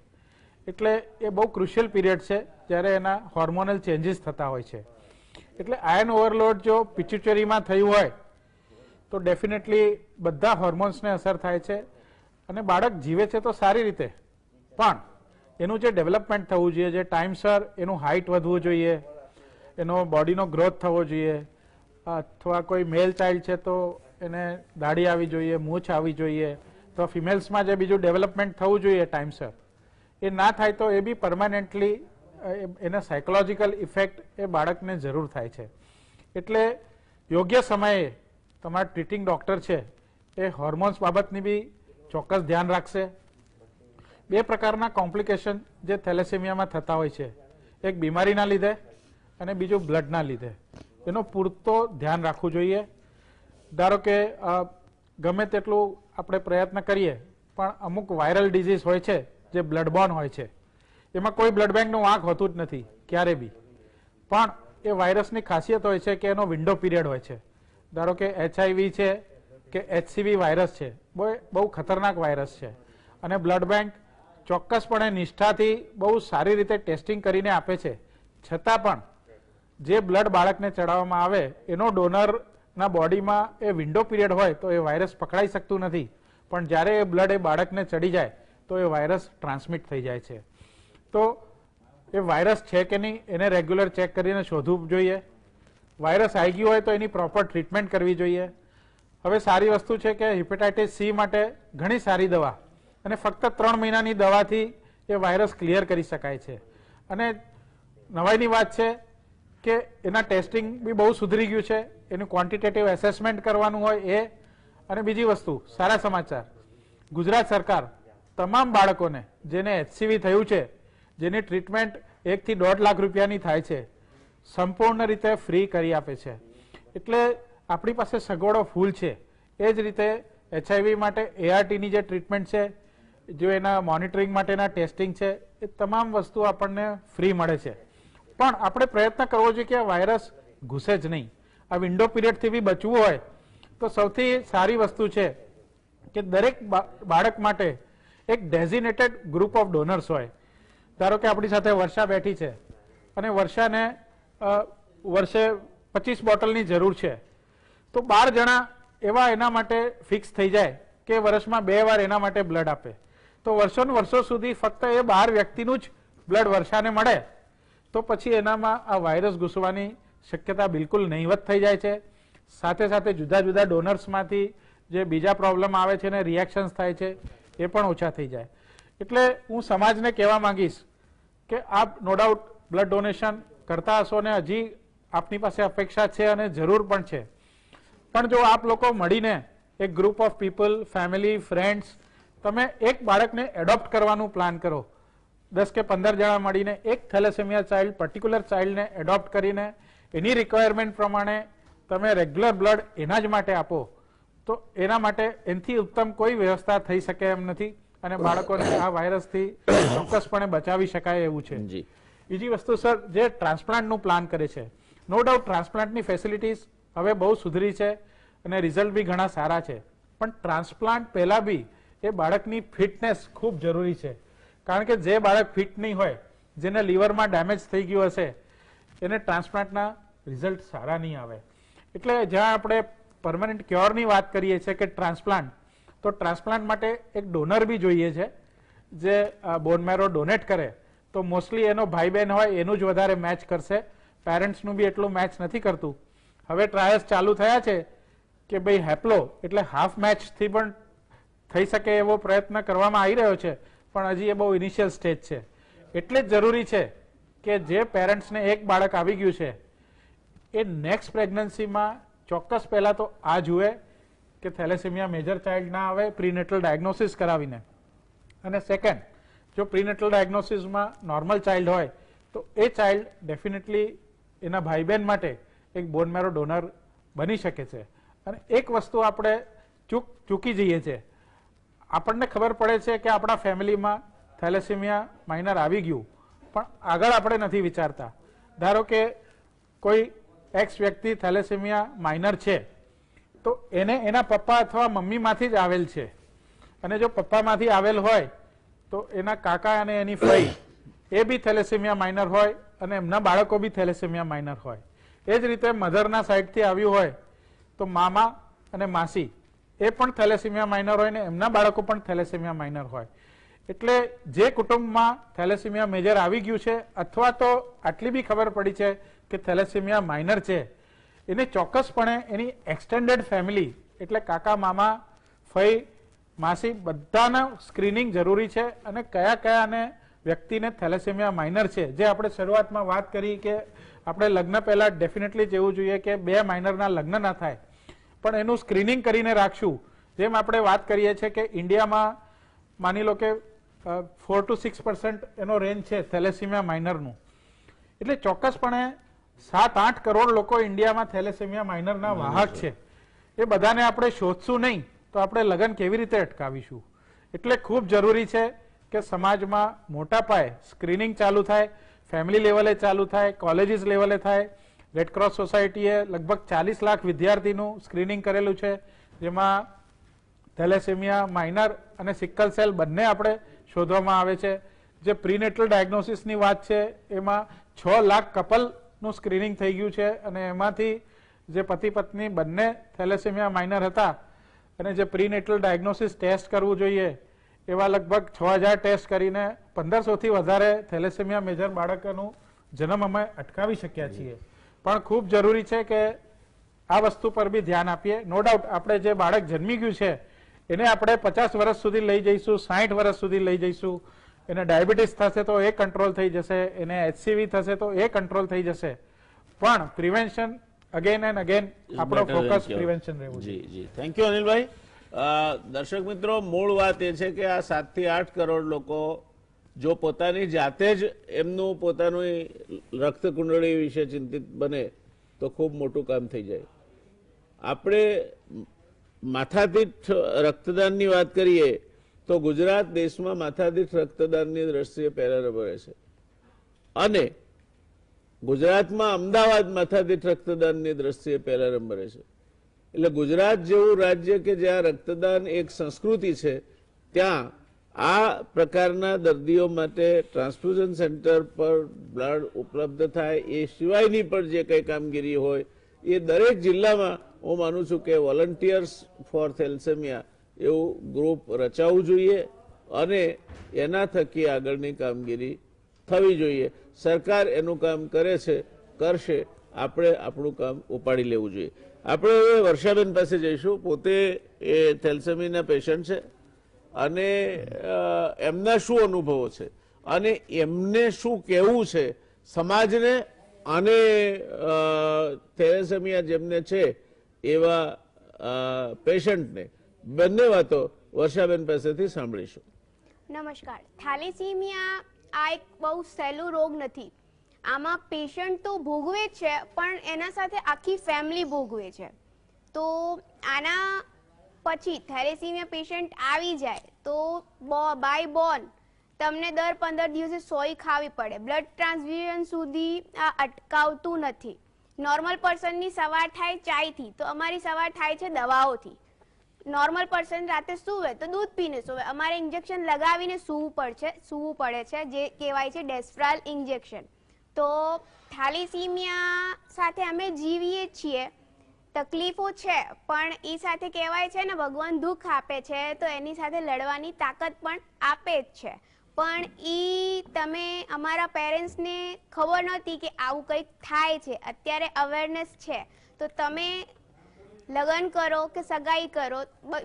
એટલે એ બહુ ક્રુશિયલ પીરિયડ છે જ્યારે એના હોર્મોનલ ચેન્જીસ થતા હોય છે. એટલે આયર્ન ઓવરલોડ જો પિટ્યુટરીમાં થયું હોય તો ડેફિનેટલી બધા હોર્મોન્સને અસર થાય છે અને બાળક જીવે છે તો સારી રીતે, પણ એનું જે ડેવલપમેન્ટ થવું જોઈએ, જે ટાઈમસર એનું હાઇટ વધવું જોઈએ, એનો બોડીનો ગ્રોથ થવો જોઈએ, અથવા કોઈ મેલ ચાઇલ્ડ છે તો એને દાઢી આવી જોઈએ, મૂછ આવી જોઈએ, તો ફિમેલ્સમાં જે બીજું ડેવલપમેન્ટ થવું જોઈએ ટાઈમસર એ ના થાય તો એ બી પરમાનન્ટલી એને સાયકોલોજીકલ ઇફેક્ટ એ બાળકને જરૂર થાય છે. એટલે યોગ્ય સમયે તમારા ટ્રીટિંગ ડોક્ટર છે એ હોર્મોન્સ બાબતની બી ચોક્કસ ધ્યાન રાખશે. બે પ્રકારના કોમ્પ્લિકેશન જે થેલેસેમિયામાં થતા હોય છે, એક બીમારીના લીધે અને બીજું બ્લડના લીધે. એનો પૂરતો ધ્યાન રાખવું જોઈએ. ધારો કે ગમે તેટલું આપણે પ્રયત્ન કરીએ પણ અમુક વાયરલ ડિઝીઝ હોય છે જે બ્લડબોર્ન હોય છે, એમાં કોઈ બ્લડ બેંકનું વાંક હોતું જ નથી ક્યારે બી. પણ એ વાયરસની ખાસિયત હોય છે કે એનો વિન્ડો પીરિયડ હોય છે. ધારો કે HIV છે કે HCV વાયરસ છે, બહુ ખતરનાક વાયરસ છે અને બ્લડ બેંક ચોક્કસપણે નિષ્ઠાથી બહુ સારી રીતે ટેસ્ટિંગ કરીને આપે છે. છતાં પણ જે બ્લડ બાળકને ચડાવવામાં આવે એનો ડોનરના બોડીમાં એ વિન્ડો પીરિયડ હોય તો એ વાયરસ પકડાઈ શકતું નથી. પણ જ્યારે એ બ્લડ એ બાળકને ચડી જાય તો એ વાયરસ ટ્રાન્સમિટ થઈ જાય છે. તો એ વાયરસ છે કે નહીં એને રેગ્યુલર ચેક કરીને શોધવું જોઈએ. વાયરસ આવી ગયું હોય તો એની પ્રોપર ટ્રીટમેન્ટ કરવી જોઈએ. હવે સારી વસ્તુ છે કે હિપેટાઇટિસ C માટે ઘણી સારી દવા અને ફક્ત 3 મહિનાની દવાથી એ વાયરસ ક્લિયર કરી શકાય છે. અને નવાઈની વાત છે કે એના ટેસ્ટિંગ બી બહુ સુધરી ગયું છે. એનું ક્વોન્ટિટેટિવ એસેસમેન્ટ કરવાનું હોય એ. અને બીજી વસ્તુ, સારા સમાચાર, ગુજરાત સરકાર તમામ બાળકોને જેને HCV થયું છે જેની ટ્રીટમેન્ટ 1 થી 1.5 લાખ રૂપિયાની થાય છે સંપૂર્ણ રીતે ફ્રી કરી આપે છે. એટલે આપણી પાસે સગવડો ફૂલ છે. એ જ રીતે HIV માટે ARTની જે ટ્રીટમેન્ટ છે, જો એના મોનિટરિંગ માટેના ટેસ્ટિંગ છે, એ તમામ વસ્તુ આપણને ફ્રી મળે છે. પણ આપણે પ્રયત્ન કરવો જોઈએ કે આ વાયરસ ઘૂસે જ નહીં. આ વિન્ડો પીરિયડથી બી બચવું હોય તો સૌથી સારી વસ્તુ છે કે દરેક બાળક માટે એક ડેઝિનેટેડ ગ્રુપ ઓફ ડોનર્સ હોય. ધારો કે આપણી સાથે વર્ષા બેઠી છે અને વર્ષાને વર્ષે 25 બોટલની જરૂર છે, તો 12 જણા એવા એના માટે ફિક્સ થઈ જાય કે વર્ષમાં 2 વાર એના માટે બ્લડ આપે. તો વર્ષો સુધી ફક્ત એ 12 વ્યક્તિનું જ બ્લડ વર્ષાને મળે તો પછી એનામાં આ વાયરસ ઘૂસવાની શક્યતા બિલકુલ નહીવત થઈ જાય છે. સાથે સાથે જુદા જુદા ડોનર્સમાંથી જે બીજા પ્રોબ્લેમ આવે છે ને રિએક્શન્સ થાય છે એ પણ ઓછા થઈ જાય. એટલે હું સમાજને કહેવા માંગીશ કે આપ નો ડાઉટ બ્લડ ડોનેશન કરતા હશો ને હજી આપની પાસે અપેક્ષા છે અને જરૂર પણ છે. પણ જો આપ લોકો મળીને એક group of people, family, friends, તમે એક બાળકને એડોપ્ટ કરવાનું પ્લાન કરો, 10 કે 15 જણા મળીને એક થેલેસેમિયા ચાઇલ્ડ, પર્ટિક્યુલર ચાઇલ્ડને એડોપ્ટ કરીને એની રિક્વાયરમેન્ટ પ્રમાણે તમે રેગ્યુલર બ્લડ એના જ માટે આપો તો એના માટે એનાથી ઉત્તમ કોઈ વ્યવસ્થા થઈ શકે એમ નથી અને બાળકોને આ વાયરસથી ચોક્કસપણે બચાવી શકાય એવું છે. બીજી વસ્તુ સર, જે ટ્રાન્સપ્લાન્ટનું પ્લાન કરે છે, નો ડાઉટ ટ્રાન્સપ્લાન્ટની ફેસિલિટીઝ હવે બહુ સુધરી છે અને રિઝલ્ટ બી ઘણા સારા છે. પણ ટ્રાન્સપ્લાન્ટ પહેલા બી એ બાળકની ફિટનેસ ખૂબ જરૂરી છે. કારણ કે જે બાળક ફિટ નહીં હોય, જેને લીવરમાં ડેમેજ થઈ ગયું હશે, એને ટ્રાન્સપ્લાન્ટના રિઝલ્ટ સારા નહીં આવે. એટલે જ્યાં આપણે પરમાનન્ટ ક્યોરની વાત કરીએ છીએ કે ટ્રાન્સપ્લાન્ટ, તો ટ્રાન્સપ્લાન્ટ માટે એક ડોનર બી જોઈએ છે જે બોન મેરો ડોનેટ કરે. તો મોસ્ટલી એનો ભાઈ બહેન હોય એનું જ વધારે મેચ કરશે, પેરેન્ટ્સનું બી એટલું મેચ નથી કરતું. હવે ટ્રાયલ્સ ચાલુ થયા છે કે ભાઈ હેપ્લો એટલે હાફ મેચથી પણ થઈ શકે એવો પ્રયત્ન કરવામાં આવી રહ્યો છે, પણ હજી એ બહુ ઇનિશિયલ સ્ટેજ છે. એટલે જ જરૂરી છે કે જે પેરેન્ટ્સને એક બાળક આવી ગયું છે એ નેક્સ્ટ પ્રેગ્નન્સીમાં ચોક્કસ પહેલા તો આ જુએ કે થેલેસેમિયા મેજર ચાઇલ્ડ ના આવે પ્રીનેટલ ડાયગ્નોસિસ કરાવીને. અને સેકન્ડ, જો પ્રીનેટલ ડાયગ્નોસિસમાં નોર્મલ ચાઇલ્ડ હોય તો એ ચાઇલ્ડ ડેફિનેટલી એના ભાઈ બહેન માટે એક બોન મેરો ડોનર બની શકે છે. અને એક વસ્તુ આપણે ચૂકી જઈએ છીએ, આપણને ખબર પડે છે કે આપણા ફેમિલીમાં થેલેસેમિયા માઇનર આવી ગયું પણ આગળ આપણે નથી વિચારતા. ધારો કે કોઈ એક્સ વ્યક્તિ થેલેસેમિયા માઇનર છે તો એને એના પપ્પા અથવા મમ્મીમાંથી જ આવેલ છે, અને જો પપ્પામાંથી આવેલ હોય તો એના કાકા અને એની ફઈ એ બી થેલેસેમિયા માઇનર હોય અને એમના બાળકો બી થેલેસેમિયા માઇનર હોય. એ જ રીતે મધરના સાઈડથી આવ્યું હોય તો મામા અને માસી એ પણ થેલેસેમિયા માઇનર હોય ને એમના બાળકો પણ થેલેસેમિયા માઇનર હોય. એટલે જે કુટુંબમાં થેલેસેમિયા મેજર આવી ગયું છે અથવા તો આટલી બી ખબર પડી છે કે થેલેસેમિયા માઇનર છે, એને ચોક્કસપણે એની એક્સટેન્ડેડ ફેમિલી એટલે કાકા મામા ફઈ માસી બધાના સ્ક્રીનિંગ જરૂરી છે અને કયા કયા વ્યક્તિને થેલેસેમિયા માઇનર છે, જે આપણે શરૂઆતમાં વાત કરી કે આપણે લગ્ન પહેલા ડેફિનેટલી જેવું જોઈએ કે 2 માઇનરના લગ્ન ના થાય, પણ એનું સ્ક્રીનિંગ કરીને રાખશું. જેમ આપણે વાત કરીએ છીએ કે ઇન્ડિયામાં માની લો કે 4 to 6% એનો રેન્જ છે થેલેસેમિયા માઇનરનું, એટલે ચોક્કસપણે 7-8 કરોડ લોકો ઇન્ડિયામાં થેલેસેમિયા માઇનરના વાહક છે. એ બધાને આપણે શોધશું નહીં તો આપણે લગ્ન કેવી રીતે અટકાવીશું? એટલે ખૂબ જરૂરી છે કે સમાજમાં મોટા પાયે સ્ક્રીનિંગ ચાલુ થાય, ફેમિલી લેવલે ચાલુ થાય, કોલેજીસ લેવલે થાય. રેડક્રોસ સોસાયટીએ લગભગ 40 લાખ વિદ્યાર્થીનું સ્ક્રીનિંગ કરેલું છે, જેમાં થેલેસેમિયા માઇનર અને સિકલ સેલ બંને આપણે શોધવામાં આવે છે. જે પ્રીનેટલ ડાયગ્નોસિસની વાત છે એમાં 6 લાખ કપલનું સ્ક્રીનિંગ થઈ ગયું છે અને એમાંથી જે પતિ પત્ની બંને થેલેસેમિયા માઇનર હતા અને જે પ્રીનેટલ ડાયગ્નોસિસ ટેસ્ટ કરવું જોઈએ એવા લગભગ 6000 ટેસ્ટ કરીને 1500 થી વધારે થેલેસેમિયા મેજર બાળકોનું જન્મ અમે અટકાવી શક્યા છીએ. પણ ખૂબ જરૂરી છે કે આ વસ્તુ પર બી ધ્યાન આપીએ. નો ડાઉટ આપણે જે બાળક જન્મી ગયું છે એને આપણે 50 વર્ષ સુધી લઈ જઈશું, 60 વર્ષ સુધી લઈ જઈશું. એને ડાયાબિટીસ થશે તો એ કંટ્રોલ થઈ જશે, એને HCV થશે તો એ કંટ્રોલ થઈ જશે. પણ પ્રિવેન્શન અગેન એન્ડ અગેન આપણો ફોકસ પ્રિવેન્શન રહેવું. જી જી, થેન્ક યુ અનિલભાઈ. દર્શક મિત્રો, મૂળ વાત એ છે કે આ 7 થી 8 કરોડ લોકો જો પોતાની જાતે જ એમનું પોતાનું રક્ત કુંડળી વિશે ચિંતિત બને તો ખૂબ મોટું કામ થઈ જાય. આપણે માથાદીઠ રક્તદાનની વાત કરીએ તો ગુજરાત દેશમાં માથાદીઠ રક્તદાનની દ્રષ્ટિએ પહેલા નંબરે છે અને ગુજરાતમાં અમદાવાદ માથાદીઠ રક્તદાનની દ્રષ્ટિએ પહેલા નંબરે છે. એટલે ગુજરાત જેવું રાજ્ય કે જ્યાં રક્તદાન એક સંસ્કૃતિ છે, ત્યાં આ પ્રકારના દર્દીઓ માટે ટ્રાન્સફ્યુઝન સેન્ટર પર બ્લડ ઉપલબ્ધ થાય એ સિવાયની પણ જે કંઈ કામગીરી હોય એ દરેક જિલ્લામાં હું માનું છું કે વોલન્ટિયર્સ ફોર થેલેસેમિયા એવું ગ્રુપ રચાવવું જોઈએ અને એના થકી આગળની કામગીરી થવી જોઈએ. સરકાર એનું કામ કરે છે, કરશે, આપણે આપણું કામ ઉપાડી લેવું જોઈએ. આપણે હવે વર્ષાબેન પાસે જઈશું. પોતે એ થેલેસેમિયાના પેશન્ટ છે અને એમના શું અનુભવો છે અને એમને શું કહેવું છે સમાજને અને થેલેસેમિયા જેમને છે એવા પેશન્ટને. બંને વાતો વર્ષાબેન પાસેથી સાંભળીશું. નમસ્કાર. થેલેસેમિયા આ એક બહુ સહેલું રોગ નથી. આમાં પેશન્ટ તો ભોગવે જ છે પણ એના સાથે આખી ફેમિલી ભોગવે છે. તો આના પછી થેલેસેમિયા પેશન્ટ આવી જાય તો બાય બોર્ન તમને દર 15 દિવસે સોય ખાવી પડે. બ્લડ ટ્રાન્સફ્યુઝન સુધી આ અટકાવતું નથી. નોર્મલ પર્સનની સવાર થાય ચાયથી, તો અમારી સવાર થાય છે દવાઓથી. નોર્મલ પર્સન રાતે સૂવે તો દૂધ પીને સૂવે. અમારે ઇન્જેક્શન લગાવીને સૂવું પડે છે, જે કહેવાય છે ડેસ્ફ્રાલ ઇન્જેક્શન. તો થેલેસેમિયા સાથે અમે જીવીએ છીએ. તકલીફો છે પણ એ સાથે કહેવાય છે ને ભગવાન દુઃખ આપે છે તો એની સાથે લડવાની તાકાત પણ આપે જ છે. પણ એ તમે અમારા પેરેન્ટ્સને ખબર નહોતી કે આવું કંઈક થાય છે. અત્યારે અવેરનેસ છે તો તમે લગ્ન કરો કે સગાઈ કરો,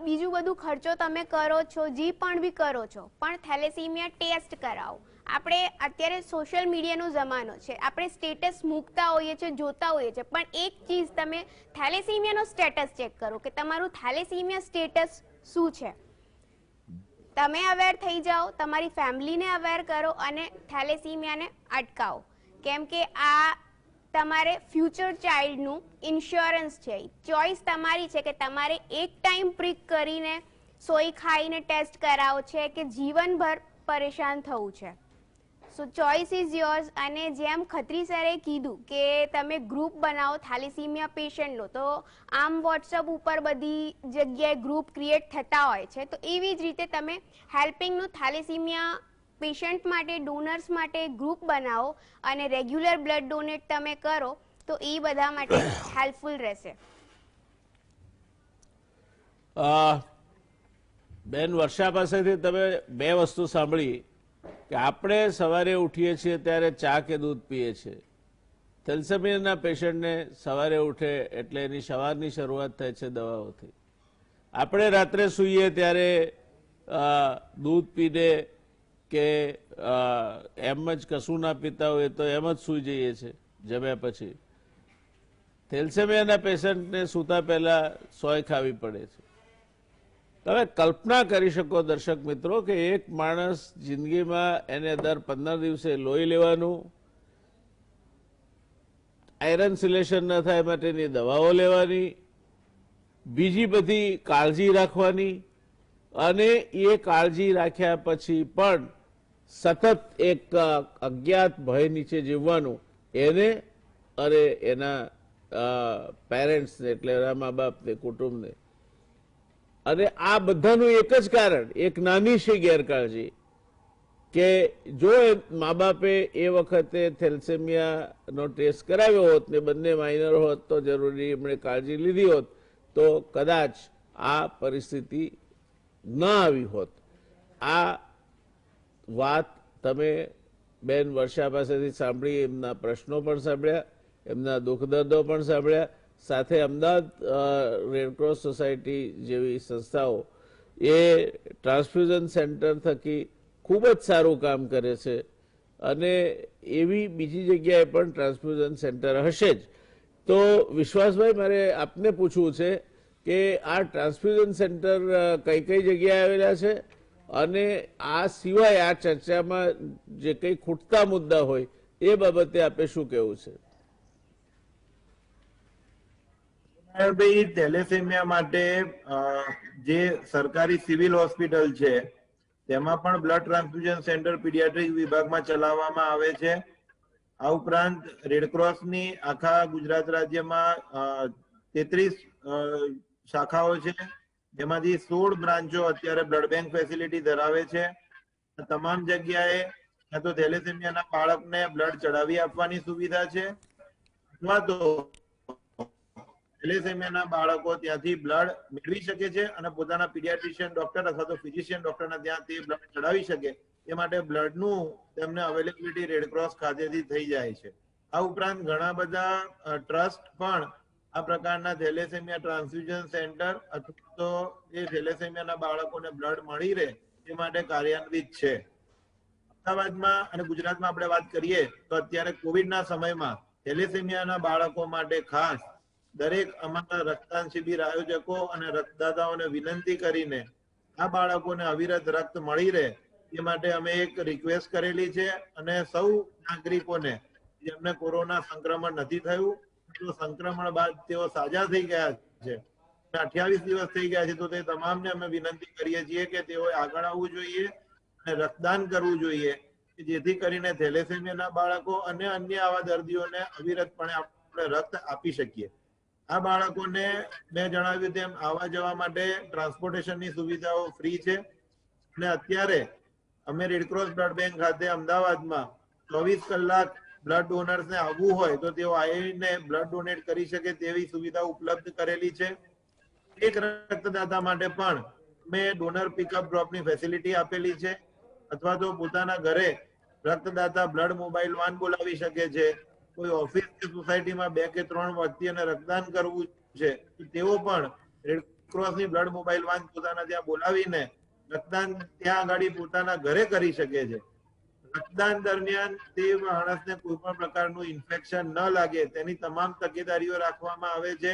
બીજું બધું ખર્ચો તમે કરો છો, જે પણ બી કરો છો, પણ થેલેસેમિયા ટેસ્ટ કરાવો. આપણે અત્યારે સોશિયલ મીડિયાનો જમાનો છે, આપણે સ્ટેટસ મૂકતા હોઈએ છીએ, જોતા હોઈએ છીએ, પણ એક ચીજ તમે થેલેસેમિયાનો સ્ટેટસ ચેક કરો કે તમારું થેલેસેમિયા સ્ટેટસ શું છે. તમે અવેર થઈ જાઓ, તમારી ફેમિલીને અવેર કરો અને થેલેસેમિયાને અટકાવો. કેમ કે આ તમારે ફ્યુચર ચાઇલ્ડનું ઇન્સ્યોરન્સ છે. ચોઇસ તમારી છે કે તમારે એક ટાઈમ પ્રિક કરીને સોય ખાઈને ટેસ્ટ કરાવો છે કે જીવનભર પરેશાન થવું છે. સો ચોઇસ ઇઝ યોર્સ. અને જેમ ખત્રી સરે કીધું કે તમે ગ્રુપ બનાવો થેલેસેમિયા પેશન્ટનો, તો આમ વોટ્સઅપ ઉપર બધી જગ્યાએ ગ્રુપ ક્રિએટ થતા હોય છે. તો એવી જ રીતે તમે હેલ્પિંગનું થેલેસેમિયા પેશન્ટ માટે, ડોનર્સ માટે ગ્રુપ બનાવો અને રેગ્યુલર બ્લડ ડોનેટ તમે કરો તો એ બધા માટે હેલ્પફુલ રહેશે. બેન, વર્ષા પાસેથી તમે 2 વસ્તુ સાંભળી કે આપણે સવારે ઉઠીએ છીએ ત્યારે ચા કે દૂધ પીએ છીએ. થેલેસેમિયાના પેશન્ટને સવારે ઉઠે એટલે એની સવારની શરૂઆત થાય છે દવાઓથી. આપણે રાત્રે સૂઈએ ત્યારે દૂધ પીને કે એમ જ કશું ના પીતા હોય તો એમ જ સૂઈ જઈએ છીએ જમ્યા પછી. થેલેસેમિયાના પેશન્ટને સૂતા પહેલા સોય ખાવી પડે છે. તમે કલ્પના કરી શકો દર્શક મિત્રો કે એક માણસ જિંદગીમાં એને દર 15 દિવસે લોહી લેવાનું, આયરન સિલેશન ન થાય માટેની દવાઓ લેવાની, બીજી બધી કાળજી રાખવાની, અને એ કાળજી રાખ્યા પછી પણ સતત એક અજ્ઞાત ભય નીચે જીવવાનું એને અને એના પેરેન્ટ્સને એટલે એના મા બાપને, કુટુંબને. અને આ બધાનું એક જ કારણ, એક નાની શી ગેરકાળજી કે જો મા બાપે એ વખતે થેલેસેમિયાનો ટેસ્ટ કરાવ્યો હોત ને બંને માઇનર હોત તો જરૂરી એમણે કાળજી લીધી હોત તો કદાચ આ પરિસ્થિતિ ન આવી હોત. આ વાત તમે બેન વર્ષા પાસેથી સાંભળી, એમના પ્રશ્નો પણ સાંભળ્યા, એમના દુઃખ દર્દો પણ સાંભળ્યા. સાથે અમદાવાદ રેડક્રોસ સોસાયટી જેવી સંસ્થાઓ એ ટ્રાન્સફ્યુઝન સેન્ટર થકી ખૂબ જ સારું કામ કરે છે, અને એવી બીજી જગ્યાએ પણ ટ્રાન્સફ્યુઝન સેન્ટર હશે જ. તો વિશ્વાસભાઈ, મારે આપને પૂછવું છે કે આ ટ્રાન્સફ્યુઝન સેન્ટર કઈ કઈ જગ્યાએ આવેલા છે, અને આ સિવાય આ ચર્ચામાં જે કંઈ ખૂટતા મુદ્દા હોય એ બાબતે આપે શું કહેવું છે? ભાઈ, થેલેસેમિયા માટે જે સરકારી સિવિલ હોસ્પિટલ છે તેમાં પણ બ્લડ ટ્રાન્સફ્યુઝન સેન્ટર પીડિયાટ્રિક વિભાગમાં ચલાવવામાં આવે છે. આ ઉપરાંત રેડક્રોસની આખા ગુજરાત રાજ્યમાં 33 શાખાઓ છે, જેમાંથી 16 બ્રાન્ચો અત્યારે બ્લડ બેંક ફેસિલિટી ધરાવે છે. તમામ જગ્યાએ તો થેલેસેમિયાના બાળકને બ્લડ ચડાવી આપવાની સુવિધા છે, અથવા તો થેલેસેમિયાના બાળકો ત્યાંથી બ્લડ મેળવી શકે છે અને પોતાના પીડિયાટ્રિશિયન ડોક્ટર અથવા તો ફિઝિશિયન ડોક્ટરના ત્યાં તે બ્લડ ચડાવી શકે એ માટે બ્લડનું તેમને અવેલેબિલિટી રેડક્રોસ ખાતેથી થઈ જાય છે. આ ઉપરાંત ઘણા બધા ટ્રસ્ટ પણ આ પ્રકારના થેલેસેમિયા ટ્રાન્સફ્યુઝન સેન્ટર અથવા તો એ થેલેસેમિયાના બાળકોને બ્લડ મળી રહે તે માટે કાર્યાન્વિત છે. અમદાવાદમાં અને ગુજરાતમાં આપણે વાત કરીએ તો અત્યારે કોવિડના સમયમાં થેલેસેમિયાના બાળકો માટે ખાસ દરેક અમારા રક્તદાન શિબિર આયોજકો અને રક્તદાતાઓને વિનંતી કરીને આ બાળકોને અવિરત રક્ત મળી રહે એ માટે અમે એક રિક્વેસ્ટ કરેલી છે, અને સૌ નાગરિકોને જેમને કોરોના સંક્રમણ નથી થયું, સંક્રમણ બાદ તેઓ સાજા થઈ ગયા છે, 28 દિવસ થઈ ગયા છે, તો તે તમામને અમે વિનંતી કરીએ છીએ કે તેઓએ આગળ આવવું જોઈએ અને રક્તદાન કરવું જોઈએ, જેથી કરીને થેલેસેમિયાના બાળકો અને અન્ય આવા દર્દીઓને અવિરતપણે આપણે રક્ત આપી શકીએ. આ બાળકોને મેં જણાવ્યું તેમ આવવા જવા માટે ટ્રાન્સપોર્ટેશનની સુવિધાઓ ફ્રી છે, અને અત્યારે અમે રેડક્રોસ બ્લડ બેંક ખાતે અમદાવાદમાં 24 કલાક બ્લડ ડોનર્સને આવવું હોય તો તેઓ આવીને બ્લડ ડોનેટ કરી શકે તેવી સુવિધા ઉપલબ્ધ કરેલી છે. એક રક્તદાતા માટે પણ અમે ડોનર પિકઅપ ડ્રોપની ફેસિલિટી આપેલી છે, અથવા તો પોતાના ઘરે રક્તદાતા બ્લડ મોબાઈલ વાન બોલાવી શકે છે. કોઈ ઓફિસ કે સોસાયટીમાં 2 કે 3 વ્યક્તિઓને રક્તદાન કરવું છે તેઓ પણ રેડક્રોસની બ્લડ મોબાઈલ વાન પોતાના ત્યાં બોલાવીને રક્તદાન ત્યાં આગળ પોતાના ઘરે કરી શકે છે. રક્તદાન દરમિયાન તે માણસને કોઈ પણ પ્રકારનું ઇન્ફેક્શન ન લાગે તેની તમામ તકેદારીઓ રાખવામાં આવે છે.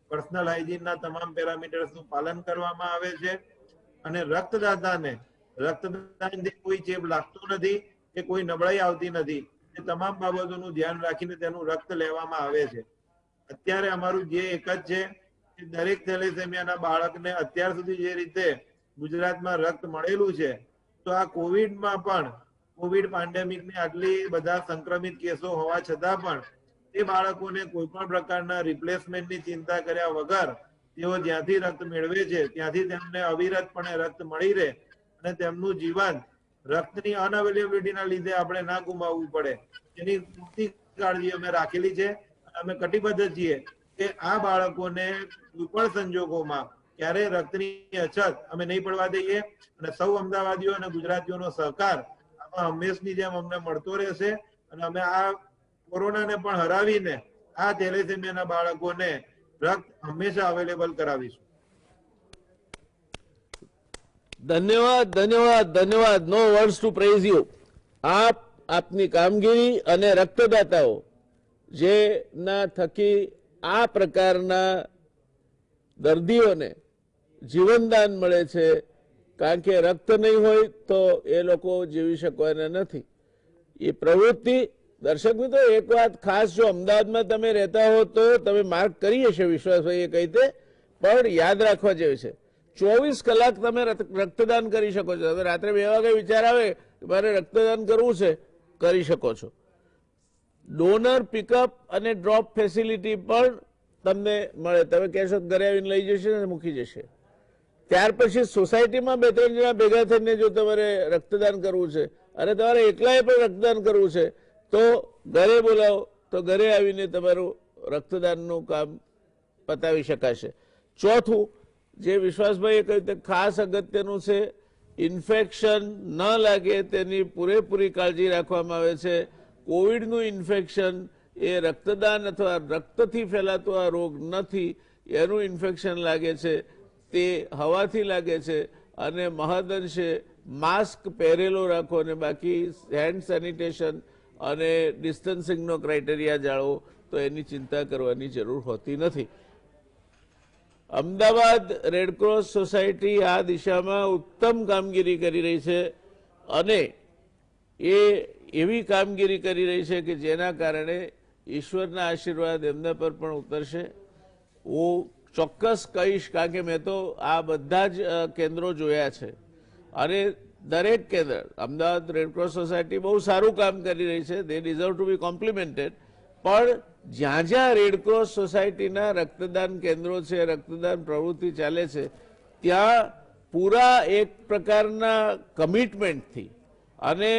પર્સનલ હાઇજીનના તમામ પેરામીટર્સનું પાલન કરવામાં આવે છે, અને રક્તદાતાને રક્તદાનથી કોઈ ચેપ લાગતો નથી કે કોઈ નબળાઈ આવતી નથી. એ તમામ બાબતોનું ધ્યાન રાખીને તેનું રક્ત લેવામાં આવે છે. અત્યારે અમારું જે એક જ છે કે દરેક થેલેસેમિયાના બાળકને અત્યાર સુધી જે રીતે ગુજરાતમાં રક્ત મળેલું છે, તો આ કોવિડમાં પણ કોવિડ પેન્ડેમિકની આટલી બધા સંક્રમિત કેસો હોવા છતાં પણ એ બાળકોને કોઈ પણ પ્રકારના રિપ્લેસમેન્ટની ચિંતા કર્યા વગર તેઓ જ્યાંથી રક્ત મેળવે છે ત્યાંથી તેમને અવિરતપણે રક્ત મળી રહે અને તેમનું જીવન રક્તની અનઅવેલેબિલિટીના લીધે આપણે ના ગુમાવવું પડે એની પૂરતી કાળજી અમે રાખેલી છે. અમે કટિબદ્ધ છીએ કે આ બાળકોને કોઈ પણ સંજોગોમાં ક્યારે રક્તની અછત અમે નહીં પડવા દઈએ, અને સૌ અમદાવાદીઓ અને ગુજરાતીઓનો સહકાર આમાં હંમેશની જેમ અમને મળતો રહેશે, અને અમે આ કોરોનાને પણ હરાવીને આ થેલેસેમિયાના બાળકોને રક્ત હંમેશા અવેલેબલ કરાવીશું. ધન્યવાદ ધન્યવાદ ધન્યવાદ. નો વર્ડ્સ ટુ પ્રેઝ યુ. આપની કામગીરી અને રક્તદાતાઓ જેના થકી આ પ્રકારના દર્દીઓને જીવનદાન મળે છે, કારણ કે રક્ત નહીં હોય તો એ લોકો જીવી શકવાના નથી. એ પ્રવૃત્તિ, દર્શક મિત્રો એક વાત ખાસ, જો અમદાવાદમાં તમે રહેતા હો તો તમે માર્ક કરી હશે વિશ્વાસભાઈએ કહી તે, પણ યાદ રાખવા જેવી છે 24 કલાક તમે રક્તદાન કરી શકો છો. હવે રાત્રે 2 વાગે વિચાર આવે કે મારે રક્તદાન કરવું છે, કરી શકો છો. ડોનર પિકઅપ અને ડ્રોપ ફેસિલિટી પણ તમને મળે. તમે કહેશો ઘરે આવીને લઈ જશે ને મૂકી જશે. ત્યાર પછી સોસાયટીમાં 2-3 જણા ભેગા થઈને જો તમારે રક્તદાન કરવું છે અને તમારે એકલાએ પણ રક્તદાન કરવું છે તો ઘરે બોલાવો, તો ઘરે આવીને તમારું રક્તદાનનું કામ પતાવી શકાશે. ચોથું, જે વિશ્વાસભાઈએ કહ્યું તે ખાસ અગત્યનું છે, ઇન્ફેક્શન ન લાગે તેની પૂરેપૂરી કાળજી રાખવામાં આવે છે. કોવિડનું ઇન્ફેક્શન એ રક્તદાન અથવા રક્તથી ફેલાતો આ રોગ નથી. એનું ઇન્ફેક્શન લાગે છે તે હવાથી લાગે છે, અને મહદઅંશે માસ્ક પહેરેલો રાખો અને બાકી હેન્ડ સેનિટેશન અને ડિસ્ટન્સિંગનો ક્રાઇટેરિયા જાળવો, તો એની ચિંતા કરવાની જરૂર હોતી નથી. અમદાવાદ રેડક્રોસ સોસાયટી આ દિશામાં ઉત્તમ કામગીરી કરી રહી છે, અને એ એવી કામગીરી કરી રહી છે કે જેના કારણે ઈશ્વરના આશીર્વાદ એમના પર પણ ઉતરશે. હું ચોક્કસ કહીશ, કારણ કે મેં તો આ બધા જ કેન્દ્રો જોયા છે, અને દરેક કેન્દ્ર, અમદાવાદ રેડક્રોસ સોસાયટી બહુ સારું કામ કરી રહી છે, દે ડિઝર્વ ટુ બી કોમ્પ્લિમેન્ટેડ. પણ જ્યાં જ્યાં રેડક્રોસ સોસાયટીના રક્તદાન કેન્દ્રો છે, રક્તદાન પ્રવૃત્તિ ચાલે છે, ત્યાં પૂરા એક પ્રકારના કમિટમેન્ટથી અને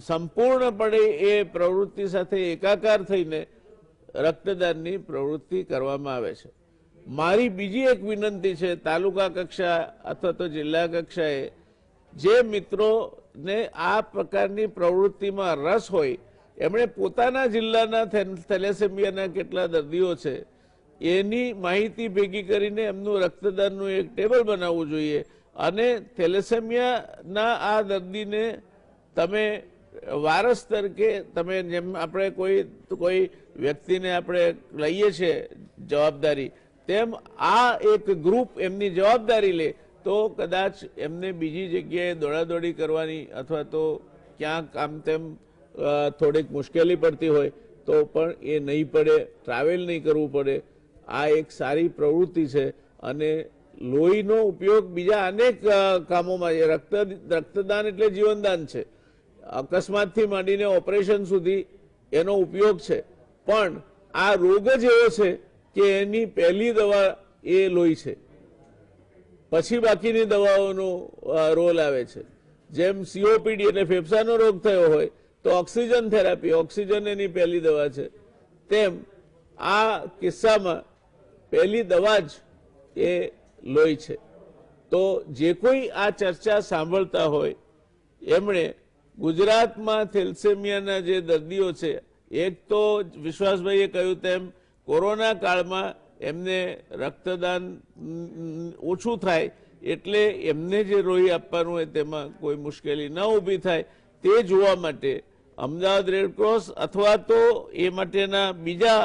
સંપૂર્ણપણે એ પ્રવૃત્તિ સાથે એકાકાર થઈને રક્તદાનની પ્રવૃત્તિ કરવામાં આવે છે. મારી બીજી એક વિનંતી છે, તાલુકા કક્ષા અથવા તો જિલ્લા કક્ષાએ જે મિત્રોને આ પ્રકારની પ્રવૃત્તિમાં રસ હોય, એમણે પોતાના જિલ્લાના થેલેસેમિયાના કેટલા દર્દીઓ છે એની માહિતી ભેગી કરીને એમનું રક્તદાનનું એક ટેબલ બનાવવું જોઈએ, અને થેલેસેમિયાના આ દર્દીને તમે વારસ તરીકે, તમે જેમ આપણે કોઈ વ્યક્તિને આપણે લઈએ છીએ જવાબદારી, તેમ આ એક ગ્રુપ એમની જવાબદારી લે તો કદાચ એમને બીજી જગ્યાએ દોડાદોડી કરવાની અથવા તો ક્યાંક આમ તેમ થોડીક મુશ્કેલી પડતી હોય તો પણ એ નહીં પડે, ટ્રાવેલ નહીં કરવું પડે. આ એક સારી પ્રવૃત્તિ છે, અને લોહીનો ઉપયોગ બીજા અનેક કામોમાં છે. રક્તદાન એટલે જીવનદાન છે. અકસ્માતથી માંડીને ઓપરેશન સુધી એનો ઉપયોગ છે. પણ આ રોગ જ એવો છે કે એની પહેલી દવા એ લોહી છે, પછી બાકીની દવાઓનો રોલ આવે છે. જેમ સીઓપીડી એટલે ફેફસાનો રોગ થયો હોય તો ઓક્સિજન થેરાપી, ઓક્સિજન એની પહેલી દવા છે, તેમ આ કિસ્સામાં પહેલી દવા જ એ લોહી છે. તો જે કોઈ આ ચર્ચા સાંભળતા હોય એમણે ગુજરાતમાં થેલેસેમિયાના જે દર્દીઓ છે, એક તો વિશ્વાસભાઈએ કહ્યું તેમ કોરોના કાળમાં એમને રક્તદાન ઓછું થાય એટલે એમને જે લોહી આપવાનું હોય તેમાં કોઈ મુશ્કેલી ન ઊભી થાય તે જોવા માટે અમદાવાદ રેડક્રોસ અથવા તો એ માટેના બીજા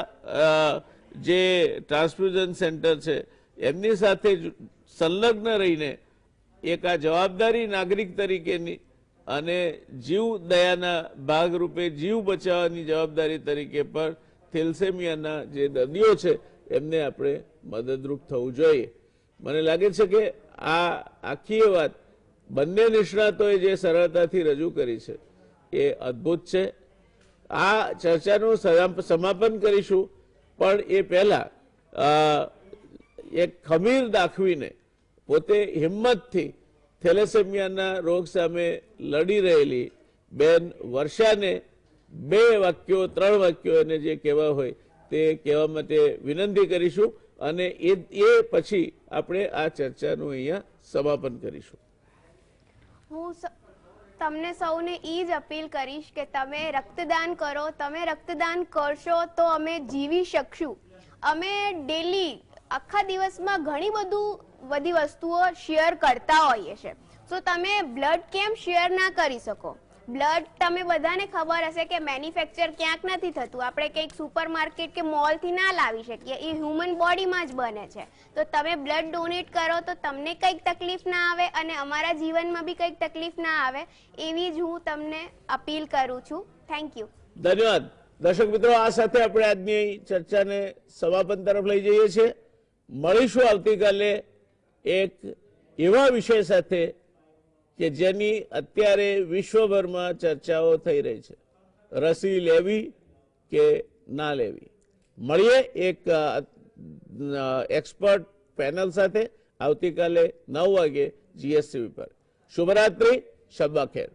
જે ટ્રાન્સફ્યુઝન સેન્ટર છે એમની સાથે સંલગ્ન રહીને એક આ જવાબદારી નાગરિક તરીકેની અને જીવ દયાના ભાગરૂપે જીવ બચાવવાની જવાબદારી તરીકે પણ થેલેસેમિયાના જે દર્દીઓ છે એમને આપણે મદદરૂપ થવું જોઈએ. મને લાગે છે કે આ આખી વાત બંને નિષ્ણાતોએ જે સરળતાથી રજૂ કરી છે એ અદ્ભુત છે. આ ચર્ચાનું સમાપન કરીશું, પણ એ પહેલા એક ખમીર દાખવીને પોતે હિંમતથી થેલેસેમિયાના રોગ સામે લડી રહેલી બેન વર્ષાને 2 વાક્યો 3 વાક્યો એને જે કહેવા હોય તે કહેવા માટે વિનંતી કરીશું, અને એ પછી આપણે આ ચર્ચાનું અહીંયા સમાપન કરીશું. હું તમને સૌને એ જ અપીલ કરીશ કે તમે રક્તદાન કરો. તમે રક્તદાન કરશો તો અમે જીવી શકશું. અમે ડેલી આખા દિવસમાં ઘણી બધું બધી વસ્તુઓ શેર કરતા હોઈએ છે. તો તમે બ્લડ કેમ શેર ના કરી શકો? બ્લડ તમે બધાને ખબર હશે કે મેન્યુફેક્ચર ક્યાંક નથી થતું. આપણે કંઈક સુપરમાર્કેટ કે મોલથી ના લાવી શકીએ, એ હ્યુમન બોડીમાં જ બને છે. તો તમે બ્લડ ડોનેટ કરો તો તમને કંઈક તકલીફ ના આવે અને અમારા જીવનમાં બી કંઈક તકલીફ ના આવે, એવી જ હું તમને અપીલ કરું છું. Thank you. ધન્યવાદ. દર્શક મિત્રો, આ સાથે આપણે આજની ચર્ચાને સમાપન તરફ લઈ જઈએ છીએ. મળીશું આવતીકાલે એક એવા વિષય સાથે કે જેની અત્યારે વિશ્વભરમાં ચર્ચાઓ થઈ રહી છે, રસી લેવી કે ના લેવી. મળીએ એક એક્સપર્ટ પેનલ સાથે આવતીકાલે 9 વાગે GSTV પર. શુભરાત્રી, શબ્બા ખેર.